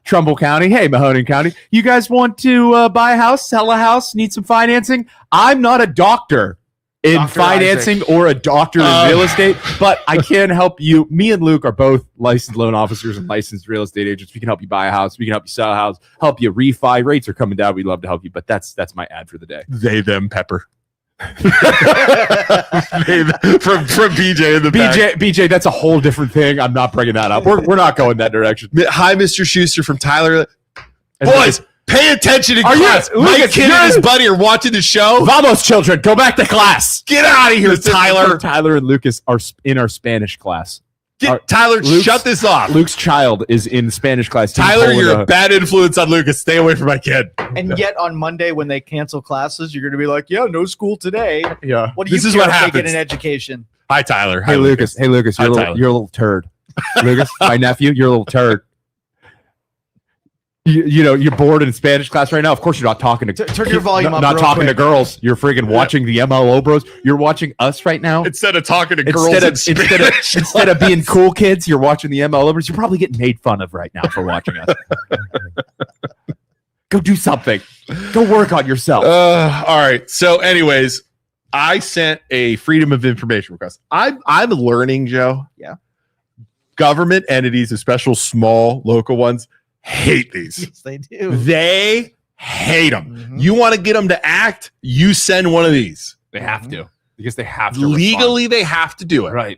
Trumbull County. Hey, Mahoning County. You guys want to buy a house, sell a house, need some financing? I'm not a doctor in Dr. financing Isaac. or a doctor in real estate, but I can help you. Me and Luke are both licensed loan officers and licensed real estate agents. We can help you buy a house. We can help you sell a house, help you refi. Rates are coming down. We'd love to help you, but that's my ad for the day. They, them, Pepper. They, from BJ in the back. BJ, that's a whole different thing. I'm not bringing that up. We're not going that direction. Hi, Mr. Schuster from Tyler. And Boys, pay attention in Are you- class. Lucas, My kid you're- and his buddy are watching the show. Vamos, children, go back to class. Get out of here, Tyler. Tyler and Lucas are in our Spanish class. Tyler, Luke's- shut this off. Luke's child is in Spanish class. He's Tyler, pulling you're a bad influence on Lucas. Stay away from my kid. And yet on Monday when they cancel classes, you're going to be like, yeah, no school today. Yeah. What do you This is care what if they happens. get an education? Hi, Tyler. Hey, Hi, Lucas. Hey, Lucas. Hi, You're Tyler. a little turd. Lucas, my nephew, you're a little turd. You know, you're bored in Spanish class right now. Of course, you're not talking to Turn your volume up Not real talking to quick. girls. You're friggin' watching the MLO bros. You're watching us right now. Instead of talking to girls Instead of being cool kids, you're watching the MLO bros. You're probably getting made fun of right now for watching us. Go do something. Go work on yourself. all right. So, anyways, I sent a freedom of information request. I'm learning, Joe. Yeah. Government entities, especially small local ones, hate these. Yes, they do. They hate them. Mhm. You want to get them to act? You send one of these. They have to because they have to Legally, they have to do it. respond.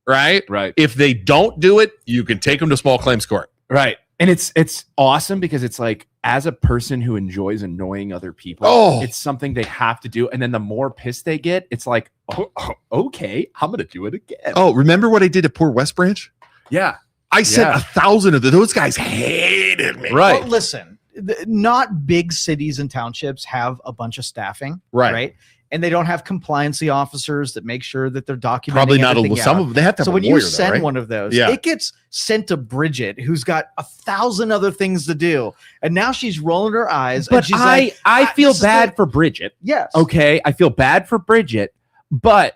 Right. Right. If they don't do it, you can take them to small claims court. Right. And it's awesome because it's like, as a person who enjoys annoying other people, Oh. it's something they have to do. And then the more pissed they get, it's like, oh, okay, I'm gonna do it again. Oh, remember what I did at Poor West Branch? Yeah. I sent Yeah. 1,000 of them. Those guys hated me. Right. Well, listen, not big cities and townships have a bunch of staffing, Right. And they don't have compliancy officers that make sure that they're documenting. Probably not everything some out. of them. They have to have So a when lawyer, you though, send right? one of those, Yeah. it gets sent to Bridget, who's got 1,000 other things to do, and now she's rolling her eyes. But and she's like, I feel this is bad the- for Bridget. yes, Okay. I feel bad for Bridget, but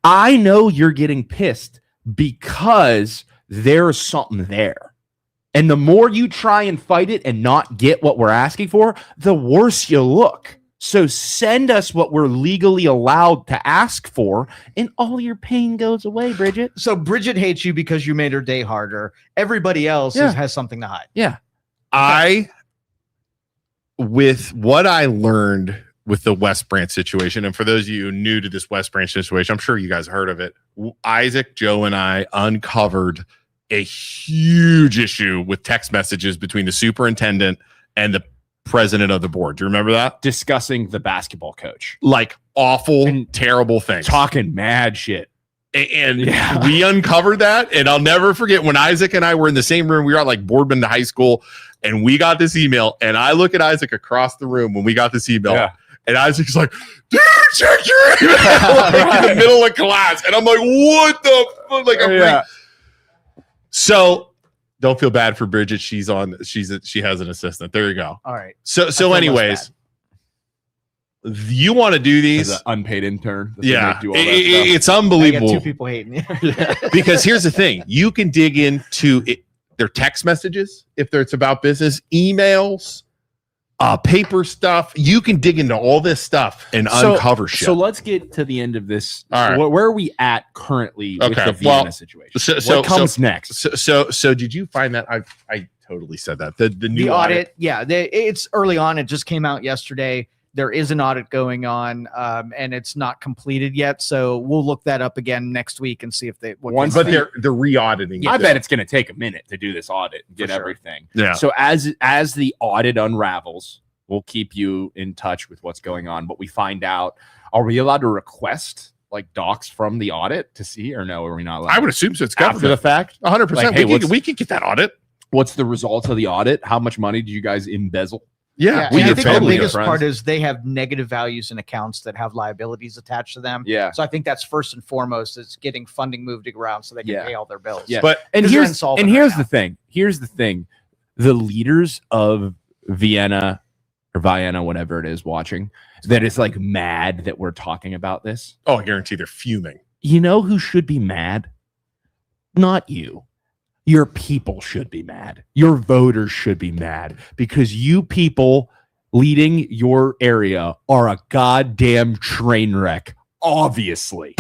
I know you're getting pissed because there's something there. And the more you try and fight it and not get what we're asking for, the worse you look. So send us what we're legally allowed to ask for, and all your pain goes away, Bridget. So Bridget hates you because you made her day harder. Everybody else Yeah. has something to hide. With what I learned with the West Branch situation, and for those of you new to this West Branch situation, I'm sure you guys heard of it. Isaac, Joe, and I uncovered a huge issue with text messages between the superintendent and the president of the board. Do you remember that? Discussing the basketball coach, Like awful, And terrible things. talking mad shit. And Yeah. we uncovered that. And I'll never forget when Isaac and I were in the same room. We were at like Boardman High School, and we got this email. And I look at Isaac across the room when we got this email. Yeah. And Isaac's like, dude, check your email. Like, in the middle of class. And I'm like, what the fuck? Like, Yeah. So don't feel bad for Bridget. She has an assistant. There you go. All right. So feel less anyways, you want to do As these? an unpaid intern. that they Yeah, make do all that stuff. it's I got unbelievable. two people hating you. Because here's the thing, you can dig into their text messages if it's about business, emails, paper stuff. You can dig into all this stuff and uncover shit. So let's get to the end of this. All right. Where are we at currently with Okay, the Vienna situation? so what comes next? so did you find that? I totally said that the new The audit, yeah, it's early on. It just came out yesterday. there is an audit going on, and it's not completed yet. So we'll look that up again next week and see if they. But they're re-auditing. I bet it's going to take a minute to do this audit and get everything. Yeah. So as the audit unravels, we'll keep you in touch with what's going on. But we find out, are we allowed to request like docs from the audit to see, or no? Are we not allowed? I would assume so. It's government. After the fact, 100%. Like, hey, we can get that audit. What's the result of the audit? How much money did you guys embezzle? Yeah, we I get think totally the biggest part is they have negative values in accounts that have liabilities attached to them. Yeah. So I think that's first and foremost is getting funding moved around so they can pay all their bills. Yeah. But here's the thing. Here's the thing. The leaders of Vienna or Vienna, whatever it is, watching that is like mad that we're talking about this. Oh, I guarantee they're fuming. You know who should be mad? Not you. Your people should be mad. Your voters should be mad because you people leading your area are a goddamn train wreck, obviously.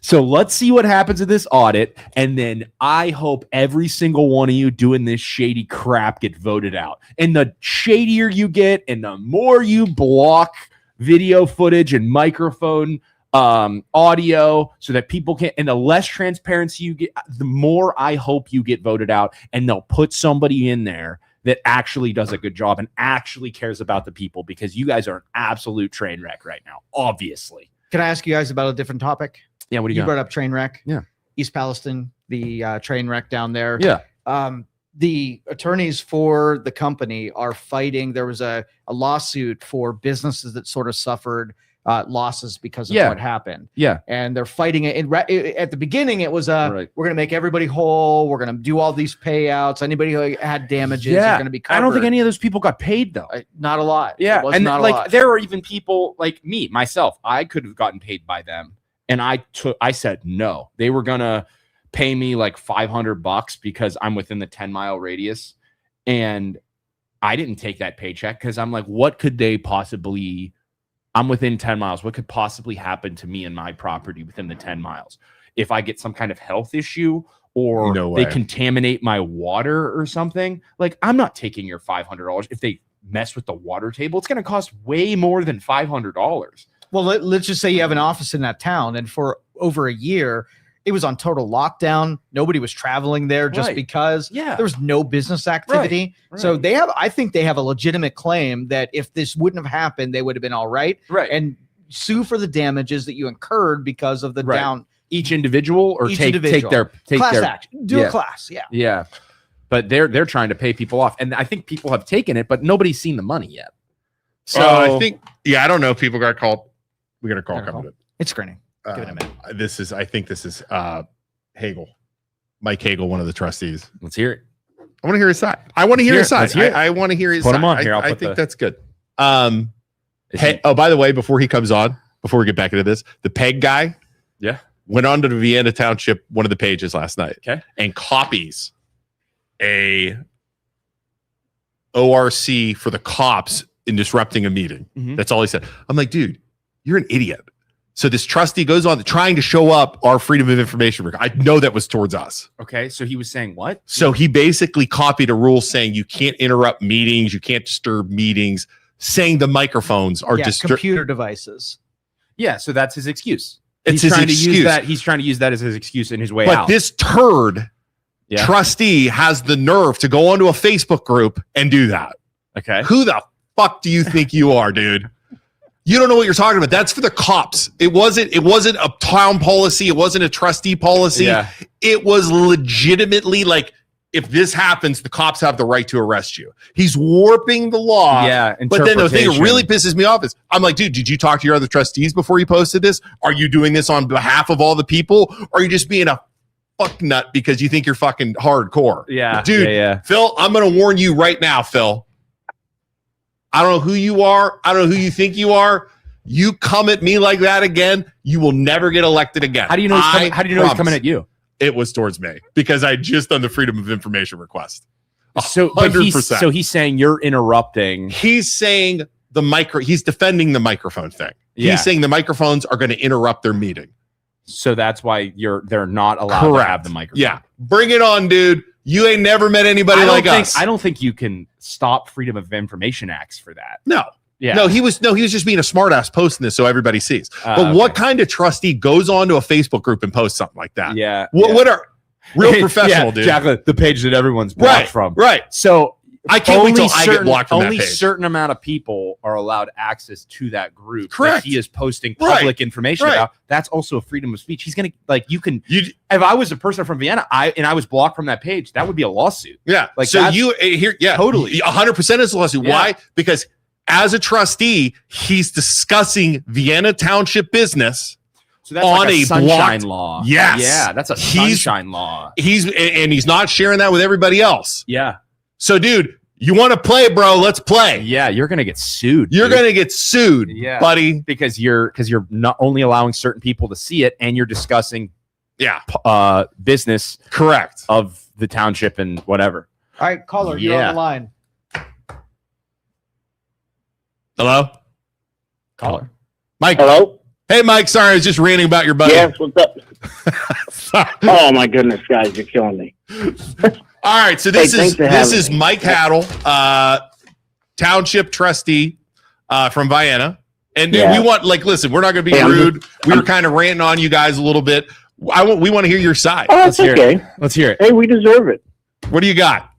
So let's see what happens in this audit. And then I hope every single one of you doing this shady crap get voted out. And the shadier you get and the more you block video footage and microphone audio so that people can, and the less transparency you get, the more I hope you get voted out, and they'll put somebody in there that actually does a good job and actually cares about the people, because you guys are an absolute train wreck right now, obviously. Can I ask you guys about a different topic? Yeah, what do you got? brought up train wreck. Yeah. East Palestine, the train wreck down there. Yeah. The attorneys for the company are fighting. There was a lawsuit for businesses that sort of suffered losses because of what happened. Yeah. And they're fighting it. At the beginning, it was we're going to make everybody whole. We're going to do all these payouts. Anybody who had damages are going to be covered. I don't think any of those people got paid though. Not a lot. Yeah. And not like a lot. There are even people like me, myself. I could have gotten paid by them. And I said no. They were going to pay me like $500 because I'm within the 10-mile radius. And I didn't take that paycheck because I'm like, what could they possibly, I'm within 10 miles. What could possibly happen to me and my property within the 10 miles? If I get some kind of health issue or they contaminate my water or something, like I'm not taking your $500. If they mess with the water table, it's going to cost way more than $500. Well, let's just say you have an office in that town, and for over a year, it was on total lockdown. Nobody was traveling there just because there was no business activity. Right. So I think they have a legitimate claim that if this wouldn't have happened, they would have been all right. Right. And sue for the damages that you incurred because of the down. Each individual or take their class action. Do a class. Yeah. Yeah. But they're trying to pay people off. And I think people have taken it, but nobody's seen the money yet. So I think, I don't know. People got called. We got a call coming in. It's screening. Give it a minute. I think this is Hagel, Mike Hagel, one of the trustees. Let's hear it. I want to hear his side. I want to hear his side. I want to hear his side. Put him on here. I think that's good. Hey, by the way, before he comes on, before we get back into this, the Peg guy, went on to the Vienna Township, one of the pages last night, and copies a ORC for the cops in disrupting a meeting. Mm-hmm. That's all he said. I'm like, dude, you're an idiot. So this trustee goes on trying to show up our freedom of information. I know that was towards us. Okay. So he was saying what? So he basically copied a rule saying you can't interrupt meetings. You can't disturb meetings, saying the microphones are computer devices. Yeah. So that's his excuse. He's trying to use that. He's trying to use that as his excuse in his way out. But this turd trustee has the nerve to go onto a Facebook group and do that. Okay. Who the fuck do you think you are, dude? You don't know what you're talking about. That's for the cops. It wasn't a town policy. It wasn't a trustee policy. Yeah. It was legitimately like, if this happens, the cops have the right to arrest you. He's warping the law. Yeah. But then the thing that really pisses me off is, I'm like, dude, did you talk to your other trustees before you posted this? Are you doing this on behalf of all the people? Or are you just being a fuck nut because you think you're fucking hardcore? Yeah. Dude, Phil, I'm going to warn you right now, Phil. I don't know who you are. I don't know who you think you are. You come at me like that again, you will never get elected again. How do you know he's coming at you? It was towards me because I just done the freedom of information request. So 100%. So he's saying you're interrupting. He's saying he's defending the microphone thing. Yeah. He's saying the microphones are going to interrupt their meeting. So that's why they're not allowed to have the microphone. Yeah. Bring it on, dude. You ain't never met anybody like us. I don't think you can stop Freedom of Information Acts for that. No. Yeah. No, he was just being a smartass posting this so everybody sees. But Okay. what kind of trustee goes onto a Facebook group and posts something like that? Yeah. What are real professional, dude? Jacqueline, the page that everyone's blocked from. Right. So I can't wait till I get blocked from that only page. certain amount of people are allowed access to that group. Correct. That he is posting public information about. That's also a freedom of speech. He's gonna if I was a person from Vienna, I was blocked from that page, that would be a lawsuit. Yeah. Like so you here, totally 100% is a lawsuit. Yeah. Why? Because as a trustee, he's discussing Vienna Township business. So that's on like a sunshine blocked, law. Yes. Yeah, that's a sunshine law. He's not sharing that with everybody else. Yeah. So, dude, you want to play, bro? Let's play. Yeah, you're gonna get sued. You're gonna get sued, buddy, because you're not only allowing certain people to see it, and you're discussing business correct of the township and whatever. All right, caller, you're on the line. Hello, caller, Mike. Hello. Hey, Mike. Sorry, I was just ranting about your buddy. Yes, what's up? Oh my goodness, guys, you're killing me. All right, so this is Mike Haddle, township trustee from Vienna, and dude, we want listen. We're not going to be rude. We were kind of ranting on you guys a little bit. We want to hear your side. Oh, that's okay. Let's hear it. Hey, we deserve it. What do you got?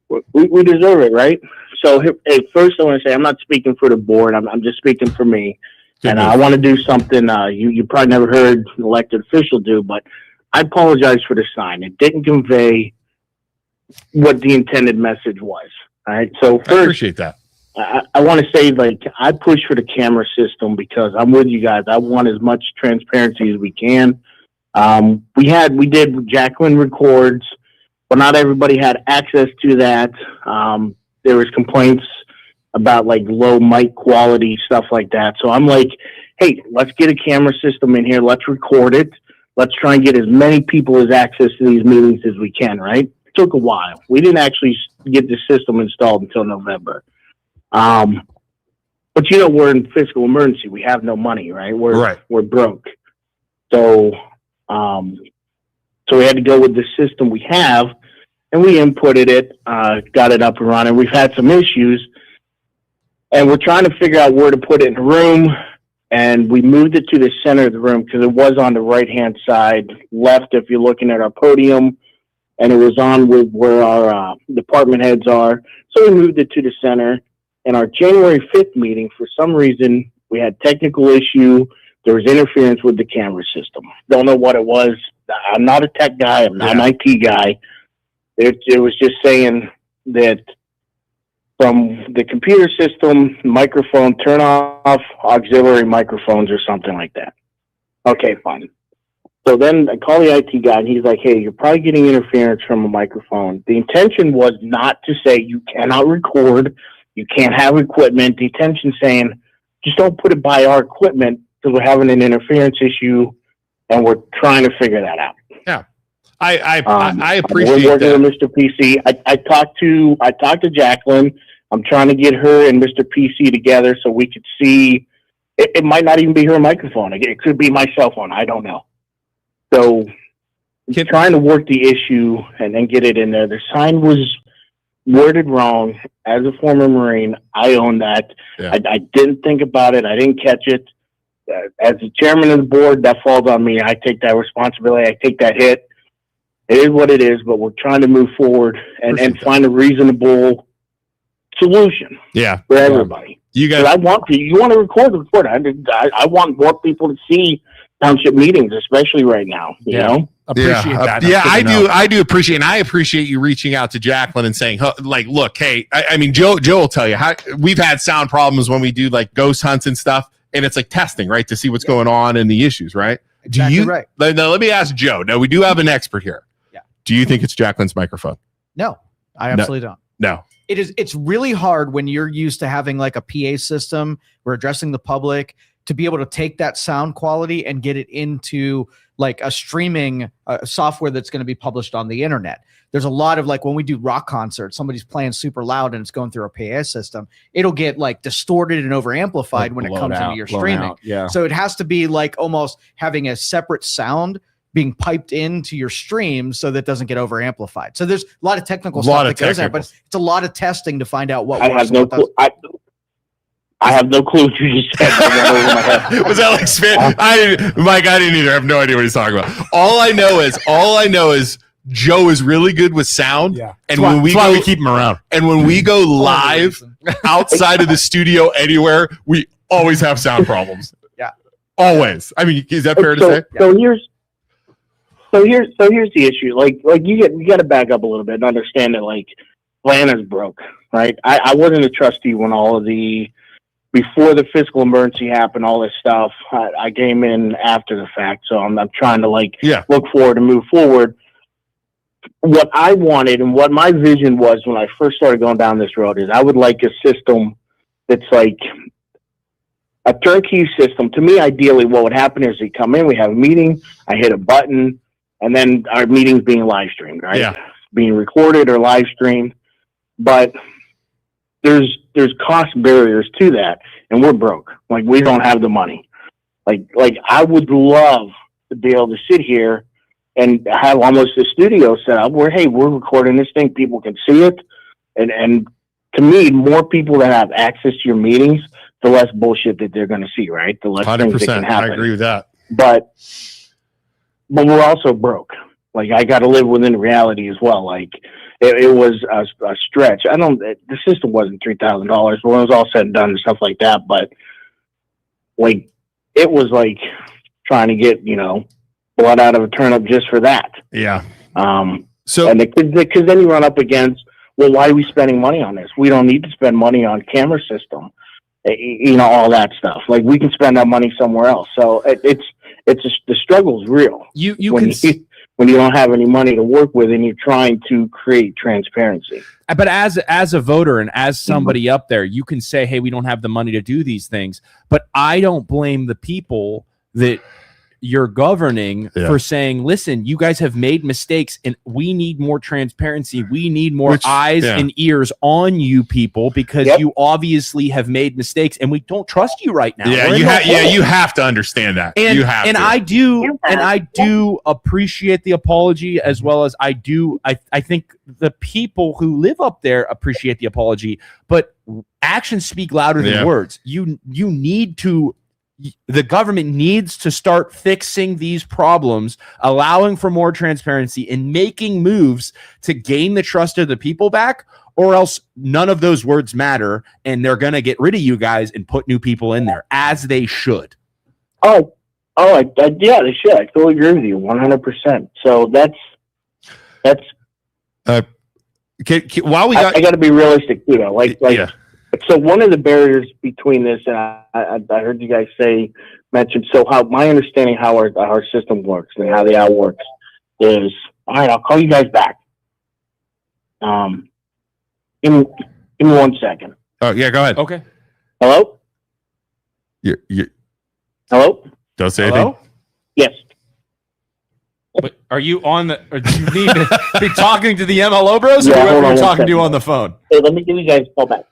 We deserve it, right? So, hey, first I want to say I'm not speaking for the board. I'm just speaking for me. And I want to do something you probably never heard an elected official do, but I apologize for the sign. It didn't convey what the intended message was. All right. So first, I appreciate that. I want to say, I push for the camera system because I'm with you guys. I want as much transparency as we can. We did Jacqueline records, but not everybody had access to that. There was complaints about low mic quality, stuff like that. So I'm like, hey, let's get a camera system in here. Let's record it. Let's try and get as many people as access to these meetings as we can, right? It took a while. We didn't actually get the system installed until November. But we're in fiscal emergency. We have no money, right? We're broke. So we had to go with the system we have, and we inputted it, got it up and running. We've had some issues, and we're trying to figure out where to put it in the room. And we moved it to the center of the room because it was on the right-hand side, left if you're looking at our podium, and it was on with where our department heads are. So we moved it to the center. In our January 5th meeting, for some reason, we had technical issue. There was interference with the camera system. Don't know what it was. I'm not a tech guy. I'm not an IT guy. It was just saying that from the computer system, microphone, turn off auxiliary microphones or something like that. Okay, fine. So then I call the IT guy, and he's like, hey, you're probably getting interference from a microphone. The intention was not to say you cannot record, you can't have equipment. The intention saying, just don't put it by our equipment because we're having an interference issue, and we're trying to figure that out. Yeah. I appreciate we're working that. with Mr. PC. I talked to Jacqueline. I'm trying to get her and Mr. PC together so we could see. It might not even be her microphone. It could be my cell phone. I don't know. So trying to work the issue and then get it in there. The sign was worded wrong. As a former Marine, I own that. Yeah. I didn't think about it. I didn't catch it. As the chairman of the board, that falls on me. I take that responsibility. I take that hit. It is what it is, but we're trying to move forward and find a reasonable solution. For everybody. You guys, you want to record. I want more people to see township meetings, especially right now. You know, appreciate that. Yeah, I do appreciate, and I appreciate you reaching out to Jacqueline and saying, look, hey, I mean, Joe will tell you how we've had sound problems when we do ghost hunts and stuff, and it's testing, right, to see what's going on and the issues, right? Exactly right. Now, let me ask Joe. Now, we do have an expert here. Yeah. Do you think it's Jacqueline's microphone? No, I absolutely don't. No. It's really hard when you're used to having a PA system, we're addressing the public, to be able to take that sound quality and get it into a streaming software that's going to be published on the internet. There's a lot of when we do rock concerts, somebody's playing super loud and it's going through a PA system. It'll get distorted and over amplified when it comes into your streaming. Yeah. So it has to be almost having a separate sound being piped into your stream so that doesn't get over amplified. So there's a lot of technical stuff that goes there, but it's a lot of testing to find out what I works. have no clue. I have no clue what you just said. It went over my head. Was that like spam? Mike, I didn't either. I have no idea what he's talking about. All I know is Joe is really good with sound. Yeah. And That's why we keep him around. And when we go live outside of the studio anywhere, we always have sound problems. Yeah. Always. I mean, is that fair to say? So here's the issue. Like you got to back up a little bit and understand that like Atlanta's broke, right? I wasn't a trustee when before the fiscal emergency happened, all this stuff. I came in after the fact, so I'm trying to look forward and move forward. What I wanted and what my vision was when I first started going down this road is I would like a system that's like a turnkey system. To me, ideally, what would happen is we come in, we have a meeting, I hit a button, and then our meeting's being live streamed, right? Yeah. Being recorded or live streamed. But there's cost barriers to that, and we're broke. Like, we don't have the money. Like I would love to be able to sit here and have almost a studio set up where, hey, we're recording this thing, people can see it. And to me, more people that have access to your meetings, the less bullshit that they're going to see, right? The less 100%. things that can happen. I agree with that. But we're also broke. Like, I got to live within reality as well. Like, it was a stretch. The system wasn't $3,000 when it was all said and done and stuff like that. But like, it was like trying to get, blood out of a turnip just for that. Yeah. So, and because then you run up against, well, why are we spending money on this? We don't need to spend money on camera system, all that stuff. Like, we can spend that money somewhere else. So the struggle is real. When you don't have any money to work with and you're trying to create transparency. But as a voter and as somebody up there, you can say, hey, we don't have the money to do these things. But I don't blame the people that you're governing for saying, listen, you guys have made mistakes and we need more transparency. We need more eyes and ears on you people because you obviously have made mistakes and we don't trust you right now. Yeah, you have to understand that. And I do appreciate the apology as well as I think the people who live up there appreciate the apology, but actions speak louder than words. The government needs to start fixing these problems, allowing for more transparency and making moves to gain the trust of the people back, or else none of those words matter and they're going to get rid of you guys and put new people in there as they should. Yeah, they should. I totally agree with you 100%. So that's I got to be realistic too, though. So one of the barriers between this, and I heard you guys mention, so how my understanding how our system works and how the out works is, all right, I'll call you guys back. Give me 1 second. Oh yeah, go ahead. Okay. Hello? Hello? Don't say anything. Yes. But are you on the? Or do you need to be talking to the MLO bros, or Yeah, whoever hold on you're one talking second. to on the phone? Hey, let me give you guys a call back.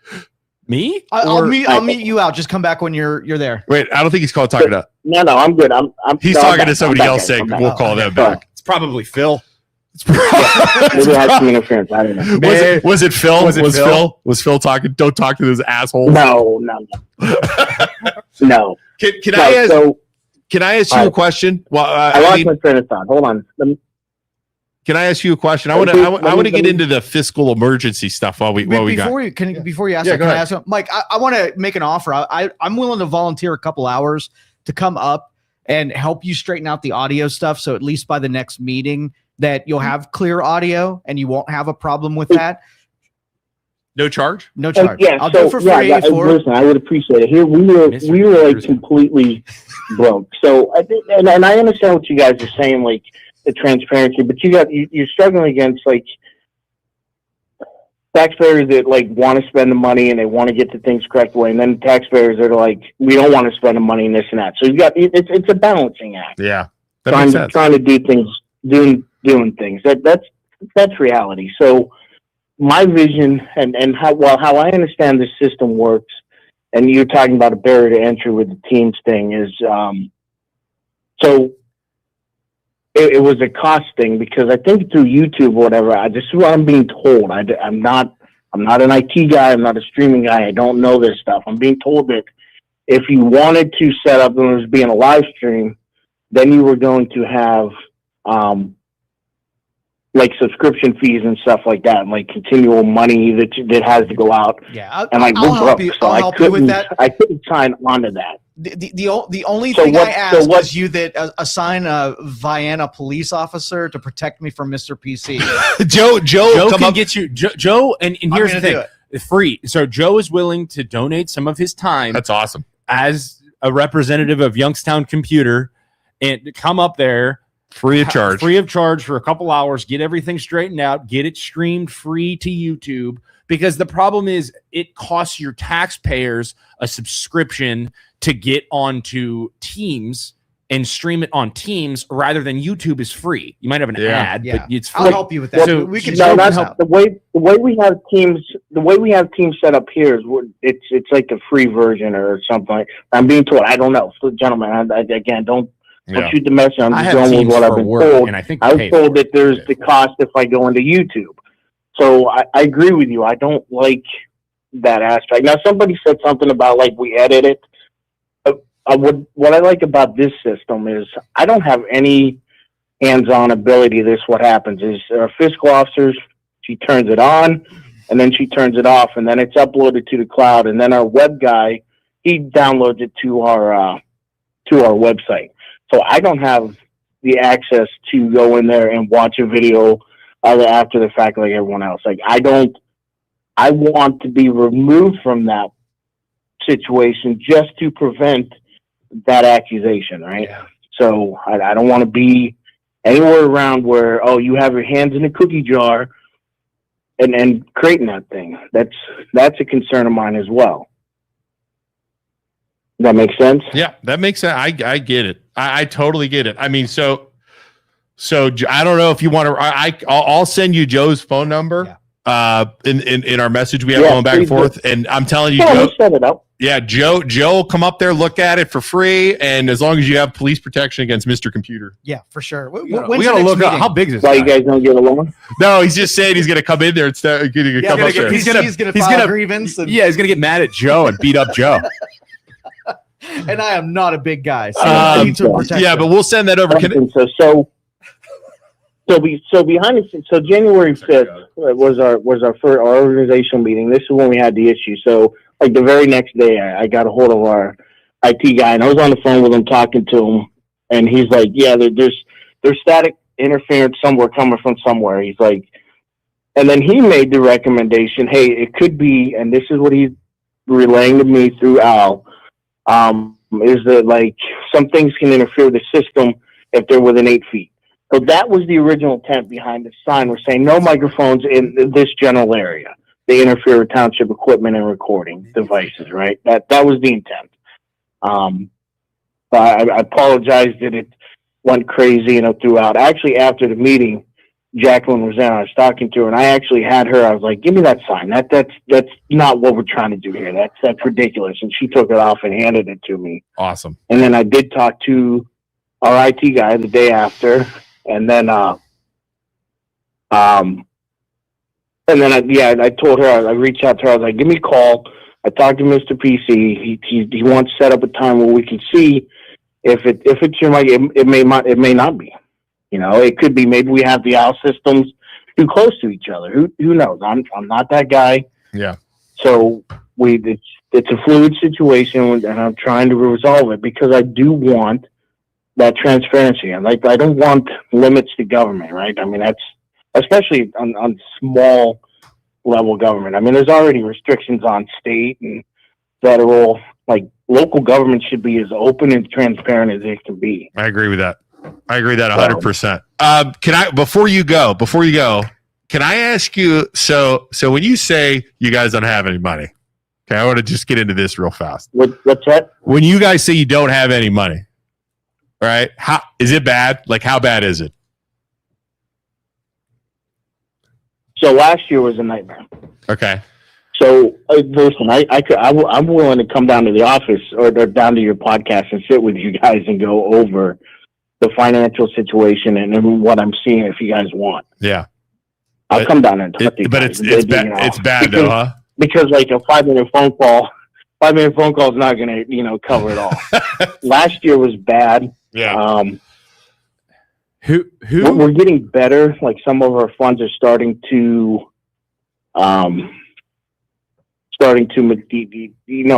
Me? I'll meet you out. Just come back when you're there. Wait, I don't think he's talking to. No, I'm good. He's talking to somebody else saying we'll call them back. It's probably Phil. Maybe I have some interference. I don't know. Was it Phil? Was Phil? Was Phil talking? Don't talk to those assholes. No. No. Can I ask you a question? Well, I lost my train of thought. Hold on. Can I ask you a question? I want to get into the fiscal emergency stuff while we Before you ask, Yeah, can I ask Mike? I want to make an offer. I'm willing to volunteer a couple hours to come up and help you straighten out the audio stuff. So at least by the next meeting that you'll have clear audio and you won't have a problem with that. No charge? No charge. I'll do it for free. Listen, I would appreciate it. Here we were like completely broke. So I think, and I understand what you guys are saying, like the transparency, but you're struggling against like taxpayers that like want to spend the money and they want to get the things correct way, and then taxpayers that are like, we don't want to spend the money and this and that. So it's a balancing act. Yeah, trying to do things, doing things. That's reality. So my vision and how I understand the system works, and you're talking about a barrier to entry with the Teams thing is, so it was a cost thing because I think through YouTube or whatever, this is what I'm being told. I'm not I'm not an IT guy. I'm not a streaming guy. I don't know this stuff. I'm being told that if you wanted to set up and it was being a live stream, then you were going to have like subscription fees and stuff like that, and like continual money that has to go out. Yeah, and like I'll help you. So I'll help you with that. I couldn't sign on to that. The only thing I asked was you that assign a Vienna police officer to protect me from Mr. PC. Joe can get you. Joe, and here's the thing: free. So Joe is willing to donate some of his time. That's awesome. As a representative of Youngstown Computer, and come up there. Free of charge for a couple hours, get everything straightened out, get it streamed free to YouTube, because the problem is it costs your taxpayers a subscription to get onto Teams and stream it on Teams rather than YouTube is free. You might have an ad, but it's free. I'll help you with that. So we can help. The way we have teams set up here is it's like the free version or something. I'm being told. I don't know. So, gentlemen, again, don't shoot the message. I'm just going with what I've been told. And I was told that there's the cost if I go into YouTube. So I agree with you. I don't like that aspect. Now, somebody said something about like we edit it. What I like about this system is I don't have any hands-on ability. This what happens is our fiscal officers, she turns it on, and then she turns it off, and then it's uploaded to the cloud, and then our web guy, he downloads it to our website. So I don't have the access to go in there and watch a video after the fact like everyone else. Like I want to be removed from that situation just to prevent that accusation, right? Yeah. So I don't want to be anywhere around where, you have your hands in a cookie jar and creating that thing. That's a concern of mine as well. Does that make sense? Yeah, that makes sense. I get it. I totally get it. I mean, so I don't know if you want to. I'll send you Joe's phone number in our message we have going back and forth. And I'm telling you, Joe, set it up. Yeah, Joe will come up there, look at it for free, and as long as you have police protection against Mr. Computer. Yeah, for sure. We got to look up how big is this. Why you guys don't get along? No, he's just saying he's going to come in there and start getting he's going to file a grievance. He's going to get mad at Joe and beat up Joe. And I am not a big guy, so I need to protect him. But we'll send that over. So behind the scenes, so January 5th was our first organizational meeting. This is when we had the issue. So like the very next day, I got a hold of our IT guy, and I was on the phone with him talking to him, and he's like, "Yeah, there's static interference somewhere coming from somewhere." He's like, and then he made the recommendation, "Hey, it could be," and this is what he's relaying to me through Al. Is that like some things can interfere with the system if they're within 8 feet. So that was the original intent behind the sign. We're saying no microphones in this general area. They interfere with township equipment and recording devices, right? That was the intent. But I apologize that it went crazy, throughout. Actually, after the meeting, Jacqueline was there. I was talking to her, and I actually had her. I was like, "Give me that sign. That's not what we're trying to do here. That's ridiculous." And she took it off and handed it to me. Awesome. And then I did talk to our IT guy the day after, and then I told her, I reached out to her. I was like, "Give me a call." I talked to Mr. PC. He wants to set up a time where we can see if it's your mic. It may not be. It could be maybe we have the OWL systems too close to each other. Who knows? I'm not that guy. Yeah. So it's a fluid situation, and I'm trying to resolve it because I do want that transparency. And I don't want limits to government, right? I mean, that's especially on small level government. I mean, there's already restrictions on state and federal. Like local government should be as open and transparent as it can be. I agree with that. 100%. Can I, before you go, can I ask you, so when you say you guys don't have any money, okay, I want to just get into this real fast. What's that? When you guys say you don't have any money, right? How is it bad? Like how bad is it? So last year was a nightmare. Okay. So listen, I'm willing to come down to the office or down to your podcast and sit with you guys and go over the financial situation and what I'm seeing if you guys want. Yeah. I'll come down and talk to you. But guys. it's bad. It's bad though, huh? Because like a 5-minute phone call is not going to cover it all. Last year was bad. Yeah. Who We're getting better. Like some of our funds are starting to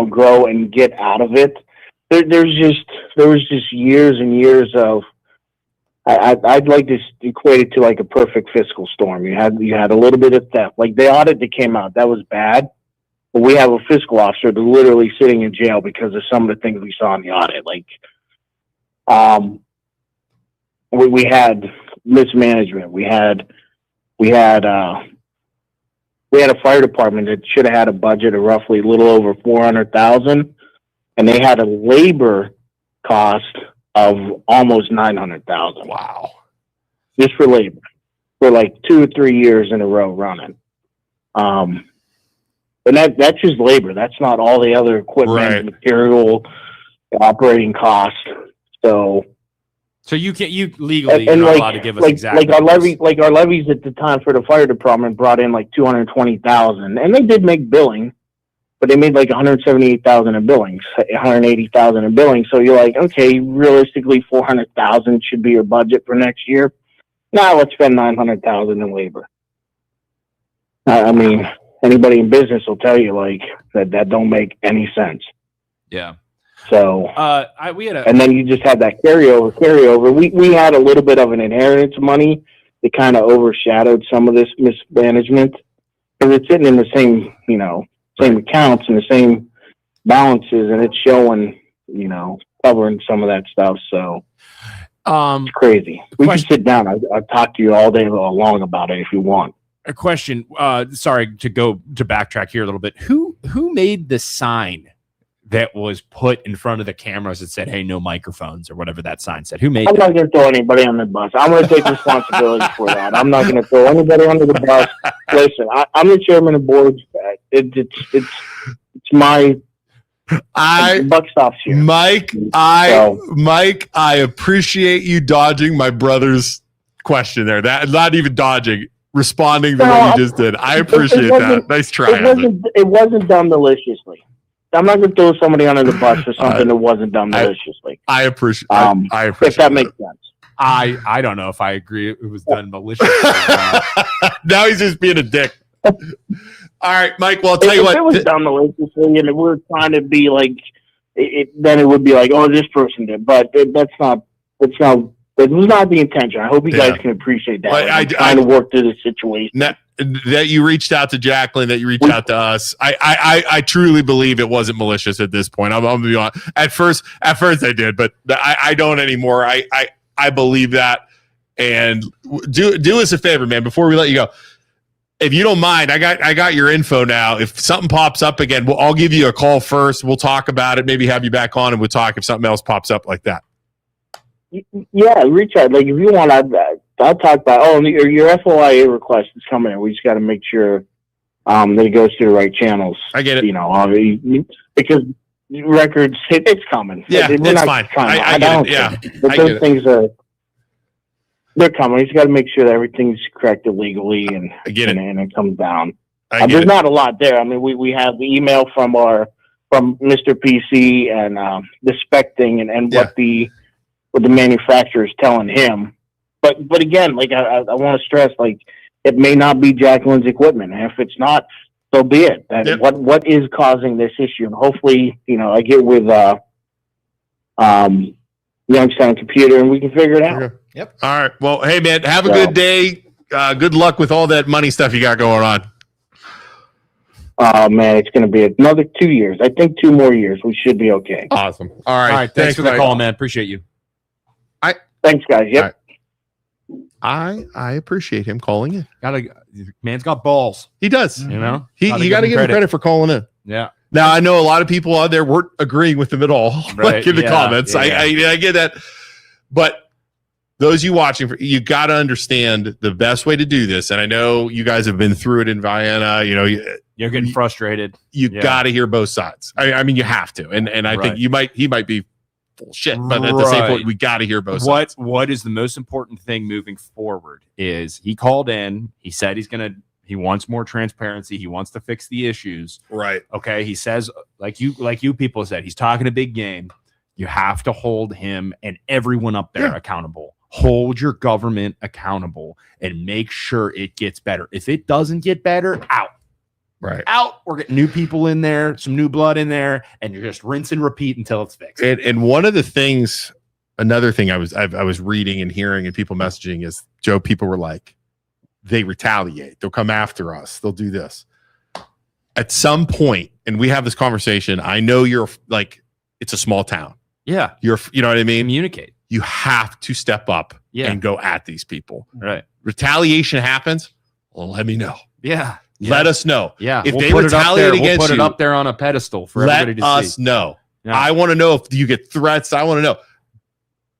grow and get out of it. There was just years and years of. I'd like to equate it to like a perfect fiscal storm. You had a little bit of theft. Like the audit that came out, that was bad. But we have a fiscal officer that's literally sitting in jail because of some of the things we saw in the audit. Like, we had mismanagement. We had a fire department that should have had a budget of roughly a little over $400,000, and they had a labor cost of almost $900,000. Wow! Just for labor, for like 2 or 3 years in a row running. And that's just labor. That's not all the other equipment, Right. material, operating costs. So you legally and you're not like, allowed to give us like, exact like our numbers. our levies at the time for the fire department brought in like 220,000, and they did make billing, but they made like 178,000 in billings, 180,000 in billings. So you're like, okay, realistically, 400,000 should be your budget for next year. Now let's spend 900,000 in labor. I mean, anybody in business will tell you like that don't make any sense. Yeah. So we had and then you just have that carryover. We had a little bit of an inheritance money that kind of overshadowed some of this mismanagement because it's sitting in the same same accounts and the same balances, and it's showing covering some of that stuff. So it's crazy. We can sit down. I'll talk to you all day long about it if you want. a question. Sorry to backtrack here a little bit. Who made the sign that was put in front of the cameras that said, "Hey, no microphones," or whatever that sign said? Who made? I'm that? not going to throw anybody on the bus. I'm going to take responsibility for that. I'm not going to throw anybody under the bus. Listen, I'm the chairman of the board. It's my. Buck stops here. Mike, Mike, I appreciate you dodging my brother's question there. That not even dodging, responding the way you just did. I appreciate that. Nice try. It wasn't done maliciously. I'm not going to throw somebody under the bus for something that wasn't done maliciously. I appreciate. I appreciate if that makes sense. I don't know if I agree it was done maliciously. Now he's just being a dick. All right, Mike. Well, I'll tell you what. If it was done maliciously and we're trying to be like, then it would be like, oh, this person did. But that was not the intention. I hope you guys can appreciate that. I'm trying to work through the situation. That you reached out to Jacqueline, that you reached out to us. I truly believe it wasn't malicious at this point. I'm gonna be honest. At first I did, but I don't anymore. I believe that. And do us a favor, man. Before we let you go, if you don't mind, I got your info now. If something pops up again, I'll give you a call first. We'll talk about it. Maybe have you back on, and we'll talk if something else pops up like that. Yeah, reach out. Like if you want, I'll talk about. Oh, and your FOIA request is coming in. We just got to make sure that it goes to the right channels. I get it. Because records, it's coming. Yeah, it's fine. I get it. Yeah, but those things they're coming. You just got to make sure that everything's corrected legally and it comes down. There's not a lot there. I mean, we have the email from Mr. PC and the spec thing and what the manufacturer is telling him. But again, like I want to stress, like it may not be Jacqueline's equipment, and if it's not, so be it. What is causing this issue? And hopefully, I get with Youngstown Computer, and we can figure it out. Okay. Yep. All right. Well, hey man, have a good day. Good luck with all that money stuff you got going on. Oh man, it's going to be another 2 years. I think 2 more years. We should be okay. Awesome. All right. Thanks for the call, man. Appreciate you. Thanks, guys. Yep. Right. I appreciate him calling in. Man's got balls. He does. You know, you got to give him credit for calling in. Yeah. Now I know a lot of people out there weren't agreeing with him at all, like in the comments. Yeah. I get that, but those you watching, you got to understand the best way to do this. And I know you guys have been through it in Vienna. You're getting frustrated. You got to hear both sides. I mean, you have to. And I think he might be bullshit. But at the same point, we got to hear both sides. What is the most important thing moving forward is he called in. He said he wants more transparency. He wants to fix the issues. Right. Okay. He says, like you people said, he's talking a big game. You have to hold him and everyone up there accountable. Hold your government accountable and make sure it gets better. If it doesn't get better, out. Right. Out. We're getting new people in there, some new blood in there, and you're just rinse and repeat until it's fixed. And one of the things, another thing I was reading and hearing and people messaging is, Joe, people were like, they retaliate. They'll come after us. They'll do this. At some point, and we have this conversation, I know you're like, it's a small town. Yeah. You know what I mean? Communicate. You have to step up and go at these people. Right. Retaliation happens. Well, let me know. Yeah. Let us know. Yeah. If they retaliate against you, we'll put it up there on a pedestal for everybody to see. Let us know. Yeah. I want to know if you get threats. I want to know.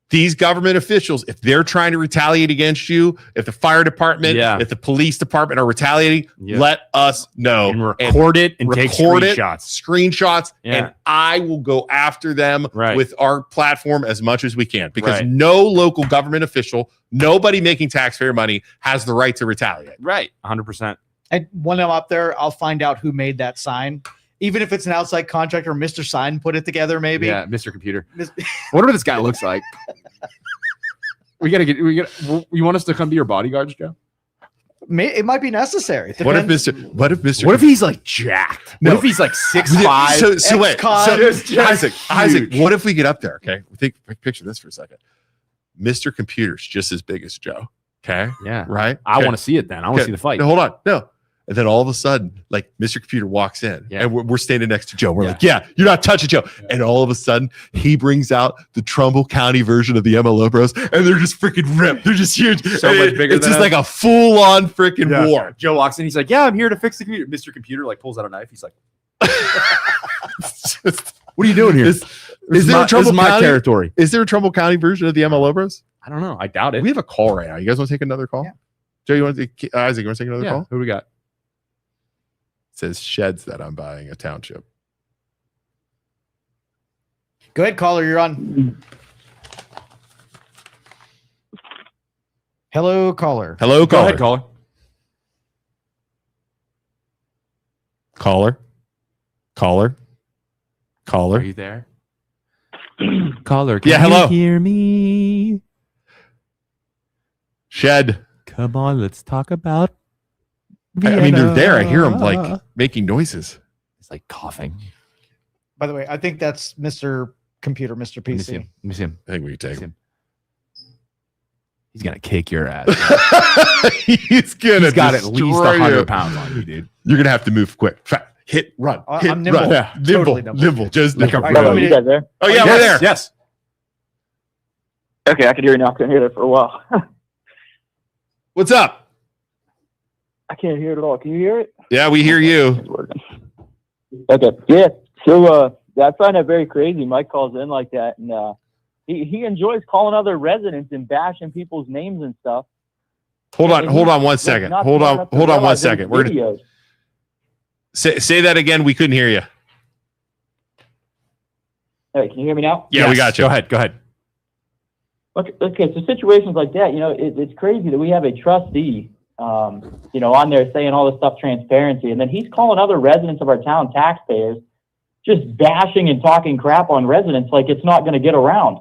These government officials, if they're trying to retaliate against you, if the fire department, if the police department are retaliating, let us know. And record it and take screenshots, and I will go after them with our platform as much as we can, because no local government official, nobody making taxpayer money has the right to retaliate. Right. 100%. And when I'm up there, I'll find out who made that sign. Even if it's an outside contractor, Mr. Sign put it together, maybe. Yeah, Mr. Computer. Whatever this guy looks like. You want us to come be your bodyguards, Joe? It might be necessary. What if he's like jacked? What if he's like 6'5"? So wait, Isaac, what if we get up there? Okay, picture this for a second. Mr. Computer's just as big as Joe. Okay. Yeah. Right. I want to see it then. I want to see the fight. No, hold on. No. And then all of a sudden, like, Mr. Computer walks in and we're standing next to Joe. We're like, you're not touching Joe. Yeah. And all of a sudden, he brings out the Trumbull County version of the MLO Bros, and they're just freaking ripped. They're just huge. So much bigger. It's just like a full-on freaking war. Joe walks in. He's like, I'm here to fix the computer. Mr. Computer like pulls out a knife. He's like, what are you doing here? Is there a Trumbull County territory? Is there a Trumbull County version of the MLO Bros? I don't know. I doubt it. We have a call right now. You guys want to take another call? Yeah. Joe, Isaac, you want to take another call? Who we got? It says sheds that I'm buying a township. Go ahead, caller. You're on. Hello, caller. Hello, caller. Go ahead, caller. Caller. Are you there? Caller, can you hear me? Shed. Come on, let's talk about Vienna. I mean, they're there. I hear them like making noises. It's like coughing. By the way, I think that's Mr. Computer, Mr. PC. Let me see him. I think we can take him. He's gonna kick your ass. He's got at least 100 pounds on you, dude. You're gonna have to move quick. Hit, run. Hit, I'm nimble. Run. Yeah. Totally nimble. Just like you guys there? Oh yeah, we're there. Yes. Okay, I could hear you now. I couldn't hear that for a while. What's up? I can't hear it at all. Can you hear it? Yeah, we hear you. Okay. Yeah. So I find that very crazy. Mike calls in like that, and he enjoys calling other residents and bashing people's names and stuff. Hold on 1 second. Hold on 1 second. We're gonna say that again. We couldn't hear you. Hey, can you hear me now? Yeah, we got you. Go ahead. Okay. So situations like that, it's crazy that we have a trustee, on there saying all this stuff, transparency, and then he's calling other residents of our town taxpayers, just bashing and talking crap on residents like it's not going to get around.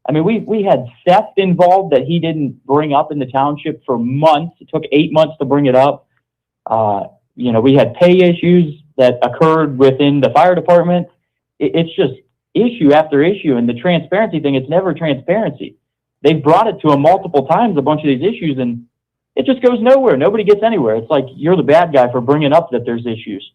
I mean, we had theft involved that he didn't bring up in the township for months. It took 8 months to bring it up. We had pay issues that occurred within the fire department. It's just issue after issue, and the transparency thing, it's never transparency. They've brought it to him multiple times, a bunch of these issues, and it just goes nowhere. Nobody gets anywhere. It's like you're the bad guy for bringing up that there's issues.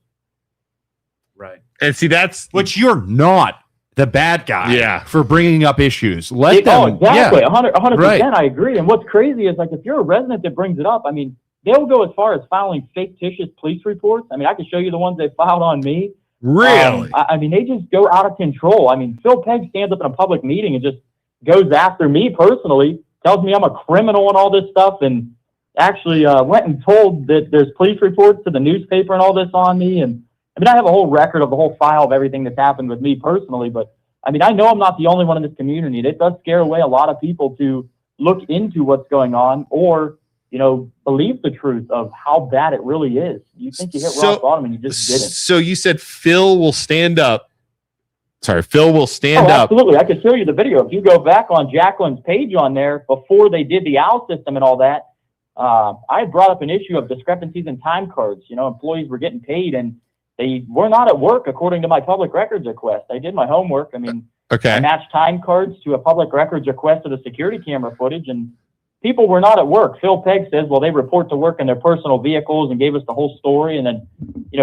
Right. And see, which you're not the bad guy for bringing up issues. Let them. Oh, exactly. 100%. Right. I agree. And what's crazy is, like, if you're a resident that brings it up, I mean, they'll go as far as filing fictitious police reports. I mean, I can show you the ones they filed on me. Really? I mean, they just go out of control. I mean, Phil Pegg stands up in a public meeting and just goes after me personally, tells me I'm a criminal and all this stuff, and actually went and told that there's police reports to the newspaper and all this on me. And I mean, I have a whole record of the whole file of everything that's happened with me personally, but I mean, I know I'm not the only one in this community, and it does scare away a lot of people to look into what's going on or, believe the truth of how bad it really is. You think you hit rock bottom and you just didn't. So you said Phil will stand up. Sorry, Phil will stand up. Absolutely. I can show you the video. If you go back on Jacqueline's page on there, before they did the OWL system and all that, I brought up an issue of discrepancies in time cards. Employees were getting paid and they were not at work according to my public records request. I did my homework. I mean, I matched time cards to a public records request of the security camera footage, and people were not at work. Phil Pegg says, well, they report to work in their personal vehicles, and gave us the whole story, and then,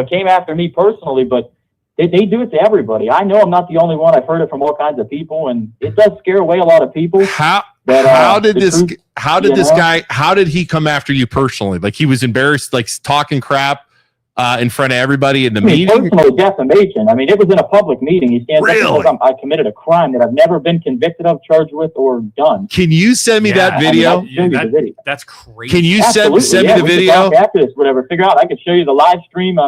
came after me personally, but they do it to everybody. I know I'm not the only one. I've heard it from all kinds of people, and it does scare away a lot of people. How did he come after you personally? Like, he was embarrassed, like talking crap in front of everybody in the meeting? Personal defamation. I mean, it was in a public meeting. He stands up and says I committed a crime that I've never been convicted of, charged with, or done. Can you send me that video? That's crazy. Can you send me the video? After this, whatever. Figure out. I could show you the live stream.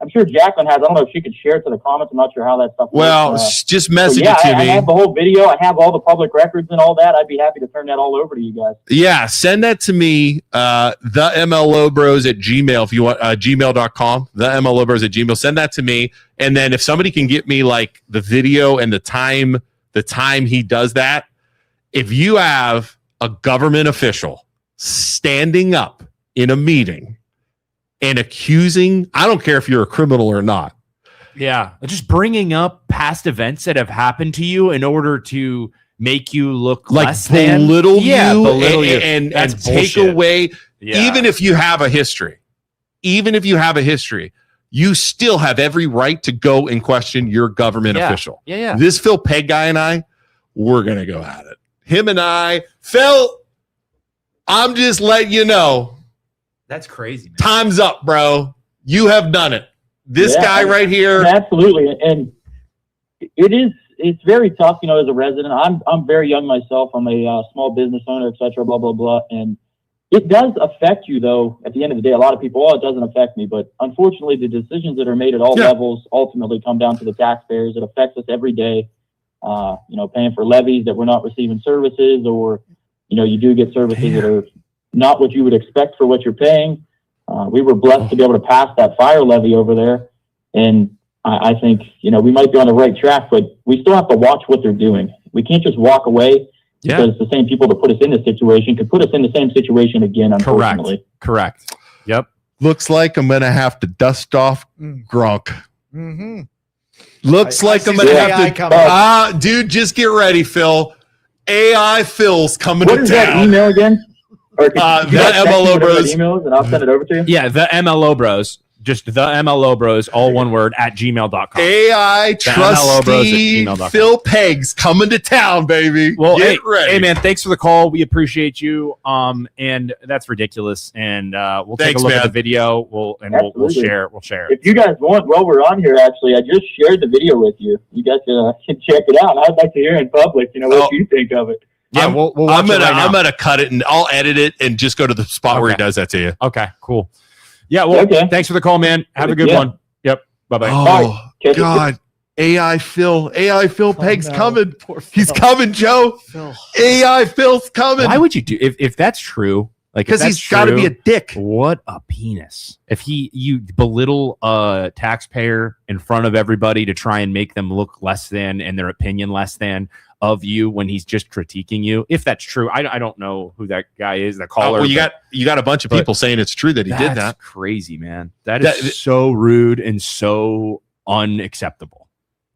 I'm sure Jacqueline has. I don't know if she could share it to the comments. I'm not sure how that stuff works. Well, just message it to me. I have the whole video. I have all the public records and all that. I'd be happy to turn that all over to you guys. Yeah, send that to me. The MLO Bros at Gmail, if you want, gmail.com. The MLO Bros at Gmail. Send that to me. And then if somebody can get me like the video and the time he does that, if you have a government official standing up in a meeting and accusing, I don't care if you're a criminal or not. Yeah. Just bringing up past events that have happened to you in order to make you look like less than. Belittle you and take away. Yeah. Even if you have a history, you still have every right to go and question your government official. Yeah. This Phil Pegg guy and I, we're going to go at it. Him and I, Phil, I'm just letting you know. That's crazy, man. Time's up, bro. You have done it. This guy right here. Absolutely. And it's very tough, as a resident. I'm very young myself. I'm a small business owner, et cetera, blah, blah, blah. And it does affect you, though. At the end of the day, a lot of people, it doesn't affect me. But unfortunately, the decisions that are made at all levels ultimately come down to the taxpayers. It affects us every day, paying for levies that we're not receiving services, or, you do get services that are not what you would expect for what you're paying. We were blessed to be able to pass that fire levy over there. And I think, we might be on the right track, but we still have to watch what they're doing. We can't just walk away because the same people that put us in this situation could put us in the same situation again, unfortunately. Correct. Yep. Looks like I'm going to have to dust off Gronk. Mm-hmm. Looks like I'm going to have to. Dude, just get ready, Phil. AI Phil's coming to town. What is that email again? The MLO Bros. Emails and I'll send it over to you. Yeah, the MLO Bros. Just the MLO Bros, all one word, at gmail.com. AI trustee Phil Pegg's coming to town, baby. Well, Get ready. Hey, man, thanks for the call. We appreciate you. And that's ridiculous. And we'll take a look at the video. We'll share it. If you guys want, while we're on here, actually, I just shared the video with you. You guys can check it out. I'd like to hear in public, what you think of it. Yeah, I'm gonna cut it and I'll edit it and just go to the spot where he does that to you. Okay, cool. Yeah, well, thanks for the call, man. Have a good one. Yep. Bye-bye. Oh, God. AI Phil Pegg's coming. He's coming, Joe. AI Phil's coming. Why would you do if that's true? Like, because he's got to be a dick. What a penis! If you belittle a taxpayer in front of everybody to try and make them look less than and their opinion less than of you when he's just critiquing you, if that's true, I don't know who that guy is. The caller. Well, you got a bunch of people saying it's true that he did that. That's crazy, man. That is so rude and so unacceptable.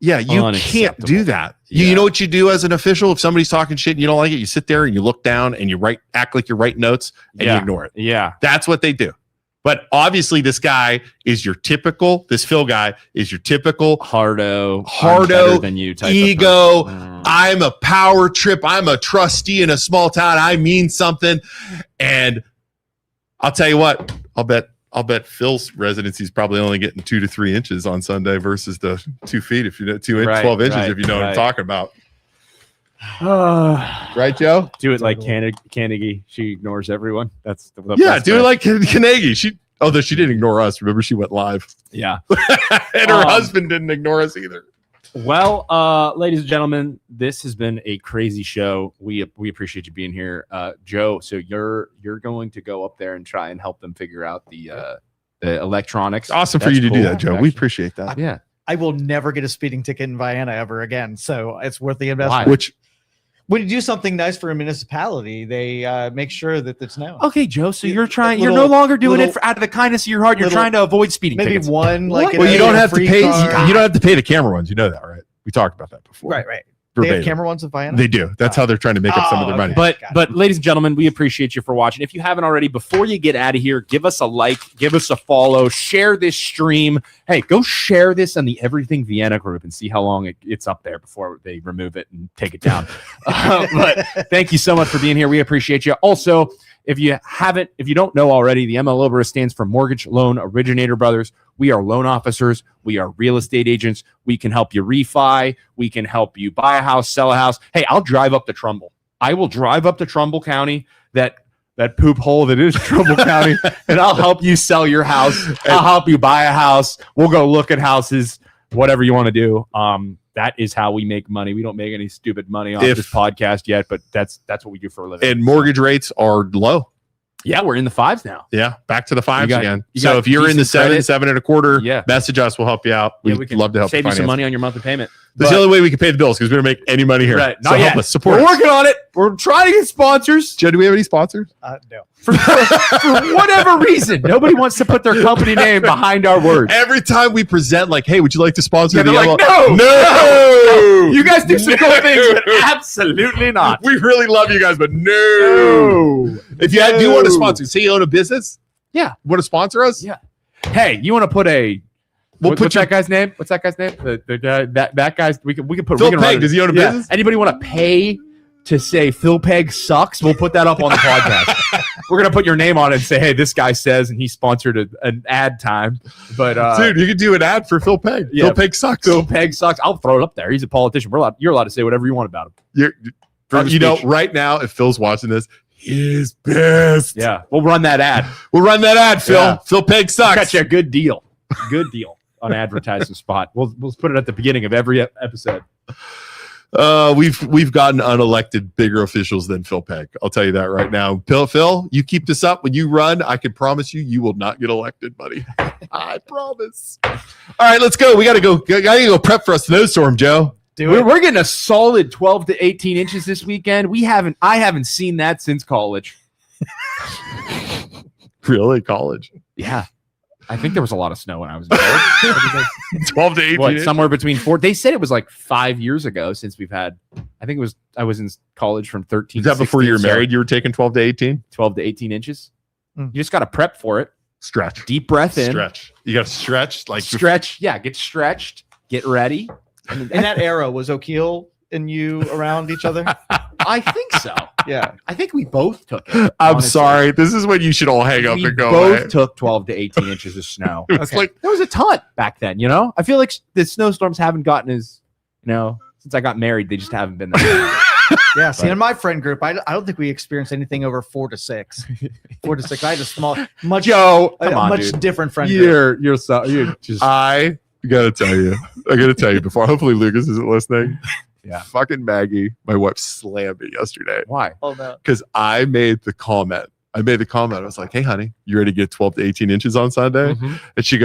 Yeah, you can't do that. Yeah. You know what you do as an official? If somebody's talking shit and you don't like it, you sit there and you look down and you act like you're writing notes and you ignore it. Yeah. That's what they do. But obviously this guy is this Phil guy is your typical hardo than you type ego. I'm a power trip. I'm a trustee in a small town. I mean something. And I'll tell you what, I'll bet Phil's residency is probably only getting 2 to 3 inches on Sunday versus the 2 feet, if you know, 12 inches, if you know what I'm talking about. Right, Joe? Do it like Carnegie. She ignores everyone. That's the do it like Carnegie. She didn't ignore us. Remember, she went live. Yeah. And her husband didn't ignore us either. Well, ladies and gentlemen, this has been a crazy show. We appreciate you being here, Joe. So you're going to go up there and try and help them figure out the electronics. It's awesome for you to do that, Joe. We appreciate that. Yeah. I will never get a speeding ticket in Vienna ever again, so it's worth the investment. Why? When you do something nice for a municipality, they make sure that it's known. Okay, Joe. So you're no longer doing it out of the kindness of your heart. You're trying to avoid speeding tickets. One, well, you don't have to pay. You don't have to pay the camera ones. You know that, right? We talked about that before. Right. Verbatim. They have camera ones in Vienna? They do. That's how they're trying to make up some of their money. But ladies and gentlemen, we appreciate you for watching. If you haven't already, before you get out of here, give us a like, give us a follow, share this stream. Hey, go share this on the Everything Vienna group and see how long it's up there before they remove it and take it down. But thank you so much for being here. We appreciate you. Also, if you don't know already, the MLO Bros stands for Mortgage Loan Originator Brothers. We are loan officers. We are real estate agents. We can help you refi. We can help you buy a house, sell a house. Hey, I'll drive up to Trumbull. I will drive up to Trumbull County, that poop hole that is Trumbull County, and I'll help you sell your house. I'll help you buy a house. We'll go look at houses, whatever you want to do. That is how we make money. We don't make any stupid money on this podcast yet, but that's what we do for a living. And mortgage rates are low. Yeah, we're in the 5s now. Yeah, back to the 5s again. So if you're in the 7.25, message us. We'll help you out. We'd love to help save you some money on your monthly payment. That's the only way we can pay the bills because we don't make any money here. Right. So help us. Support We're us. working on it. We're trying to get sponsors. Joe, do we have any sponsors? No. For whatever reason, nobody wants to put their company name behind our words. Every time we present, like, hey, would you like to sponsor the like, MLO? No. You guys do some cool things, but absolutely not. We really love you guys, but no. If you do want to sponsor, say you own a business? Yeah. Want to sponsor us? Yeah. Hey, you want to put a... What's that guy's name? What's that guy's name? That guy's... We can put... Phil Pegg, does he own a business? Anybody want to pay to say Phil Pegg sucks? We'll put that up on the podcast. We're going to put your name on it and say, hey, this guy says, and he sponsored an ad time. But dude, you could do an ad for Phil Pegg. Yeah, Phil Pegg sucks. Phil Pegg sucks. I'll throw it up there. He's a politician. You're allowed to say whatever you want about him. You know, right now, if Phil's watching this, he's pissed. Yeah, we'll run that ad. Phil. Yeah. Phil Pegg sucks. Got you a good deal. Good deal on advertising spot. We'll put it at the beginning of every episode. We've gotten unelected bigger officials than Phil Pegg. I'll tell you that right now. Phil, you keep this up. When you run, I can promise you will not get elected, buddy. I promise. All right, let's go. We got to go prep for a snowstorm, Joe. We're getting a solid 12 to 18 inches this weekend. I haven't seen that since college. Really? College? Yeah. I think there was a lot of snow when I was in college. 12 to 18. Somewhere between 4. They said it was like 5 years ago since we've had. I was in college from 13. Is that before you were married? You were taking 12 to 18? 12 to 18 inches. You just got to prep for it. Stretch. Deep breath in. Stretch. You got to stretch. Stretch. Yeah. Get stretched. Get ready. In that era, was O'Keel and you around each other? I think so. Yeah. I think we both took it. I'm sorry. This is when you should all hang up and go. We both took 12 to 18 inches of snow. It's like there was a ton back then, you know? I feel like the snowstorms haven't gotten as, since I got married, they just haven't been there. Yeah. See, in my friend group, I don't think we experienced anything over 4 to 6. 4 to 6. I had a small, much different friend group. You're just. I gotta tell you before. Hopefully Lucas isn't listening. Yeah. Fucking Maggie, my wife slammed me yesterday. Why? Oh no. Because I made the comment. I was like, hey, honey, you ready to get 12 to 18 inches on Sunday? Mm-hmm. And she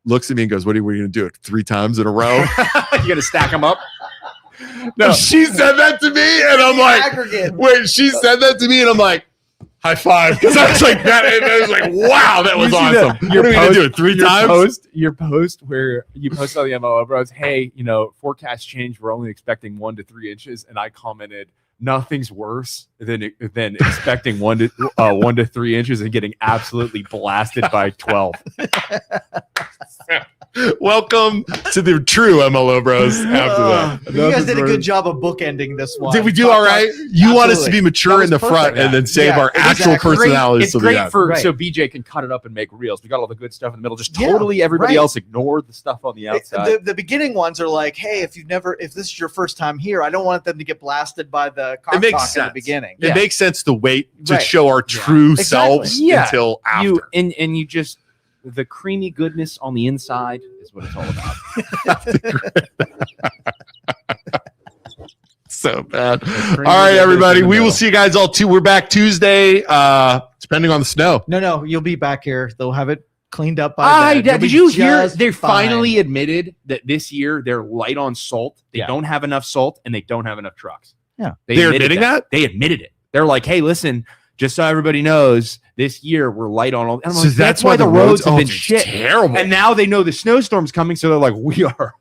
looks at me and goes, what are you going to do? It 3 times in a row? You going to stack them up? No, she said that to me. And I'm like, wait, she said that to me. And I'm like, high five. Because I was like, I was like, wow, that was awesome. What are we going to do it 3 times? Your post where you post on the MLO Bros, hey, forecast change. We're only expecting 1 to 3 inches. And I commented, nothing's worse than expecting 1 to 3 inches and getting absolutely blasted by 12. Welcome to the true MLO Bros. After that, you guys did a good job of bookending this one. Did we do all right? You want us to be mature in the front and then save our actual personalities. It's great so BJ can cut it up and make reels. We got all the good stuff in the middle. Just totally everybody else ignored the stuff on the outside. The beginning ones are like, hey, if this is your first time here, I don't want them to get blasted by the cock talk in the beginning. It makes sense to wait to show our true selves until after. And you just the creamy goodness on the inside is what it's all about. So bad. All right, everybody. We will see you guys all too. We're back Tuesday, depending on the snow. No, you'll be back here. They'll have it cleaned up by then. Did you hear? Just They fine. finally admitted that this year they're light on salt. They don't have enough salt, and they don't have enough trucks. Yeah, they're admitting that. They admitted it. They're like, hey, listen, just so everybody knows, this year we're light on all. And I'm So like, that's why the roads have been it's shit. terrible. And now they know the snowstorm's coming, so they're like, we are.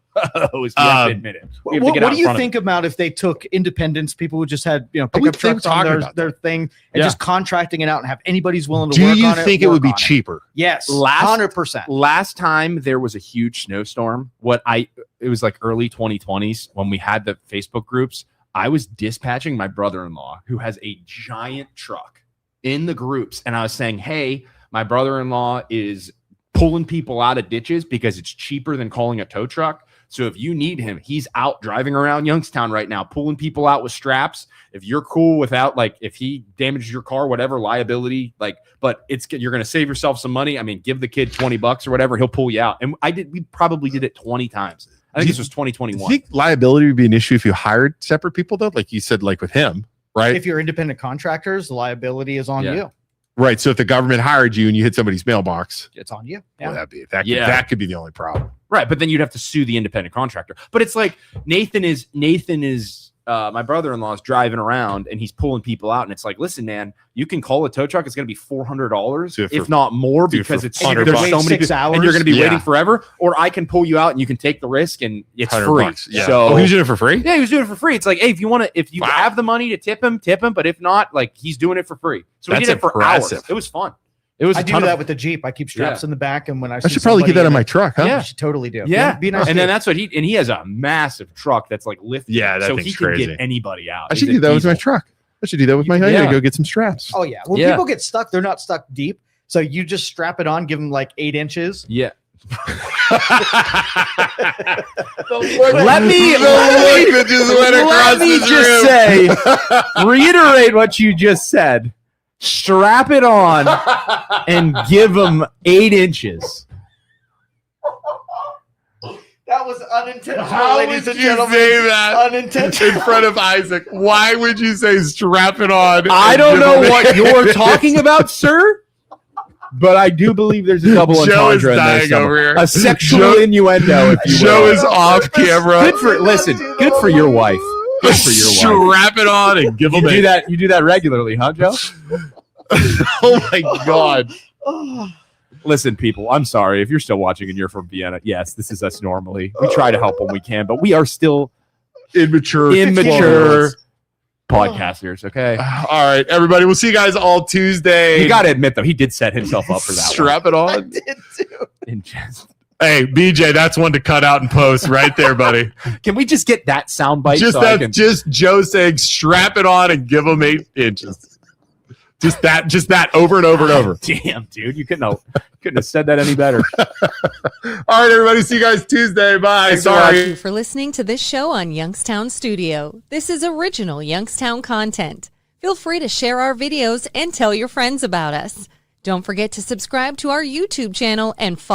We have to admit it. We have to What get out do in you front of think about if they took independence, people who just had we pickup think trucks on talking about their thing, and just contracting it out and have anybody's willing to Do work you on it? think it would be work on cheaper? Yes, Last- 100%. Last time there was a huge snowstorm, it was like early 2020s when we had the Facebook groups. I was dispatching my brother-in-law who has a giant truck in the groups, and I was saying, hey, my brother-in-law is pulling people out of ditches because it's cheaper than calling a tow truck. So if you need him, he's out driving around Youngstown right now, pulling people out with straps. If you're cool without, like, if he damages your car, whatever, liability, like, but you're going to save yourself some money. I mean, give the kid $20 or whatever, he'll pull you out. And we probably did it 20 times. I think this was 2021. Do you think liability would be an issue if you hired separate people, though? Like you said, like with him, right? If you're independent contractors, the liability is on you. Right. So if the government hired you and you hit somebody's mailbox, It's on you. well, Yeah. that could be the only problem. Right, but then you'd have to sue the independent contractor. But it's like Nathan is my brother-in-law is driving around and he's pulling people out, and it's like, listen, man, you can call a tow truck. It's going to be $400, if not more, because it's And you're there's gonna so wait many 6 people, hours. and you're going to be Yeah. waiting forever. Or I can pull you out and you can take the risk, and it's free. $100. Yeah. So He was doing it for free. yeah, he was doing it for free. It's like, hey, if you have the money to tip him. But if not, like, he's doing it for free. So we That's did it for impressive. hours. It was fun. It was. I a do ton that of, with the Jeep. I keep straps in the back, and when I I should probably get that on my truck, huh? Yeah. You should totally do. Yeah, Be nice. and then that's what he has a massive truck that's like lifted. Yeah, that so thing's he can crazy. get anybody out. I should He's do a that with my diesel. truck. I should do that with my. I Yeah. gotta go get some straps. Oh yeah. When Yeah. people get stuck, they're not stuck deep. So you just strap it on, give them like 8 inches. Yeah. Let me say, reiterate what you just said. Strap it on and give him 8 inches. That was unintentional, How would you say that Unintentional. in front of Isaac? Why would you say strap it on? I don't know what you're talking about, sir. But I do believe there's a double Joe is entendre in there dying somewhere. over here. A sexual Joe- innuendo, if you Joe will. is off camera. Good for your wife. Good for your wife. Strap it on and give him You do that regularly, huh, Joe? Oh my God. Listen, people, I'm sorry if you're still watching and you're from Vienna. Yes, this is us normally. We try to help when we can, but we are still Immature podcasters, okay? All right, everybody. We'll see you guys all Tuesday. You got to admit, though, he did set himself up for that Strap it I on. did too. one. Hey, BJ, that's one to cut out and post right there, buddy. Can we just get that soundbite? Just Joe saying strap it on and give him 8 inches. Just that over and over and over. Damn, dude, you couldn't have said that any better. All right, everybody. See you guys Tuesday. Bye. Thanks Sorry. Thank you for listening to this show on Youngstown Studio. This is original Youngstown content. Feel free to share our videos and tell your friends about us. Don't forget to subscribe to our YouTube channel and follow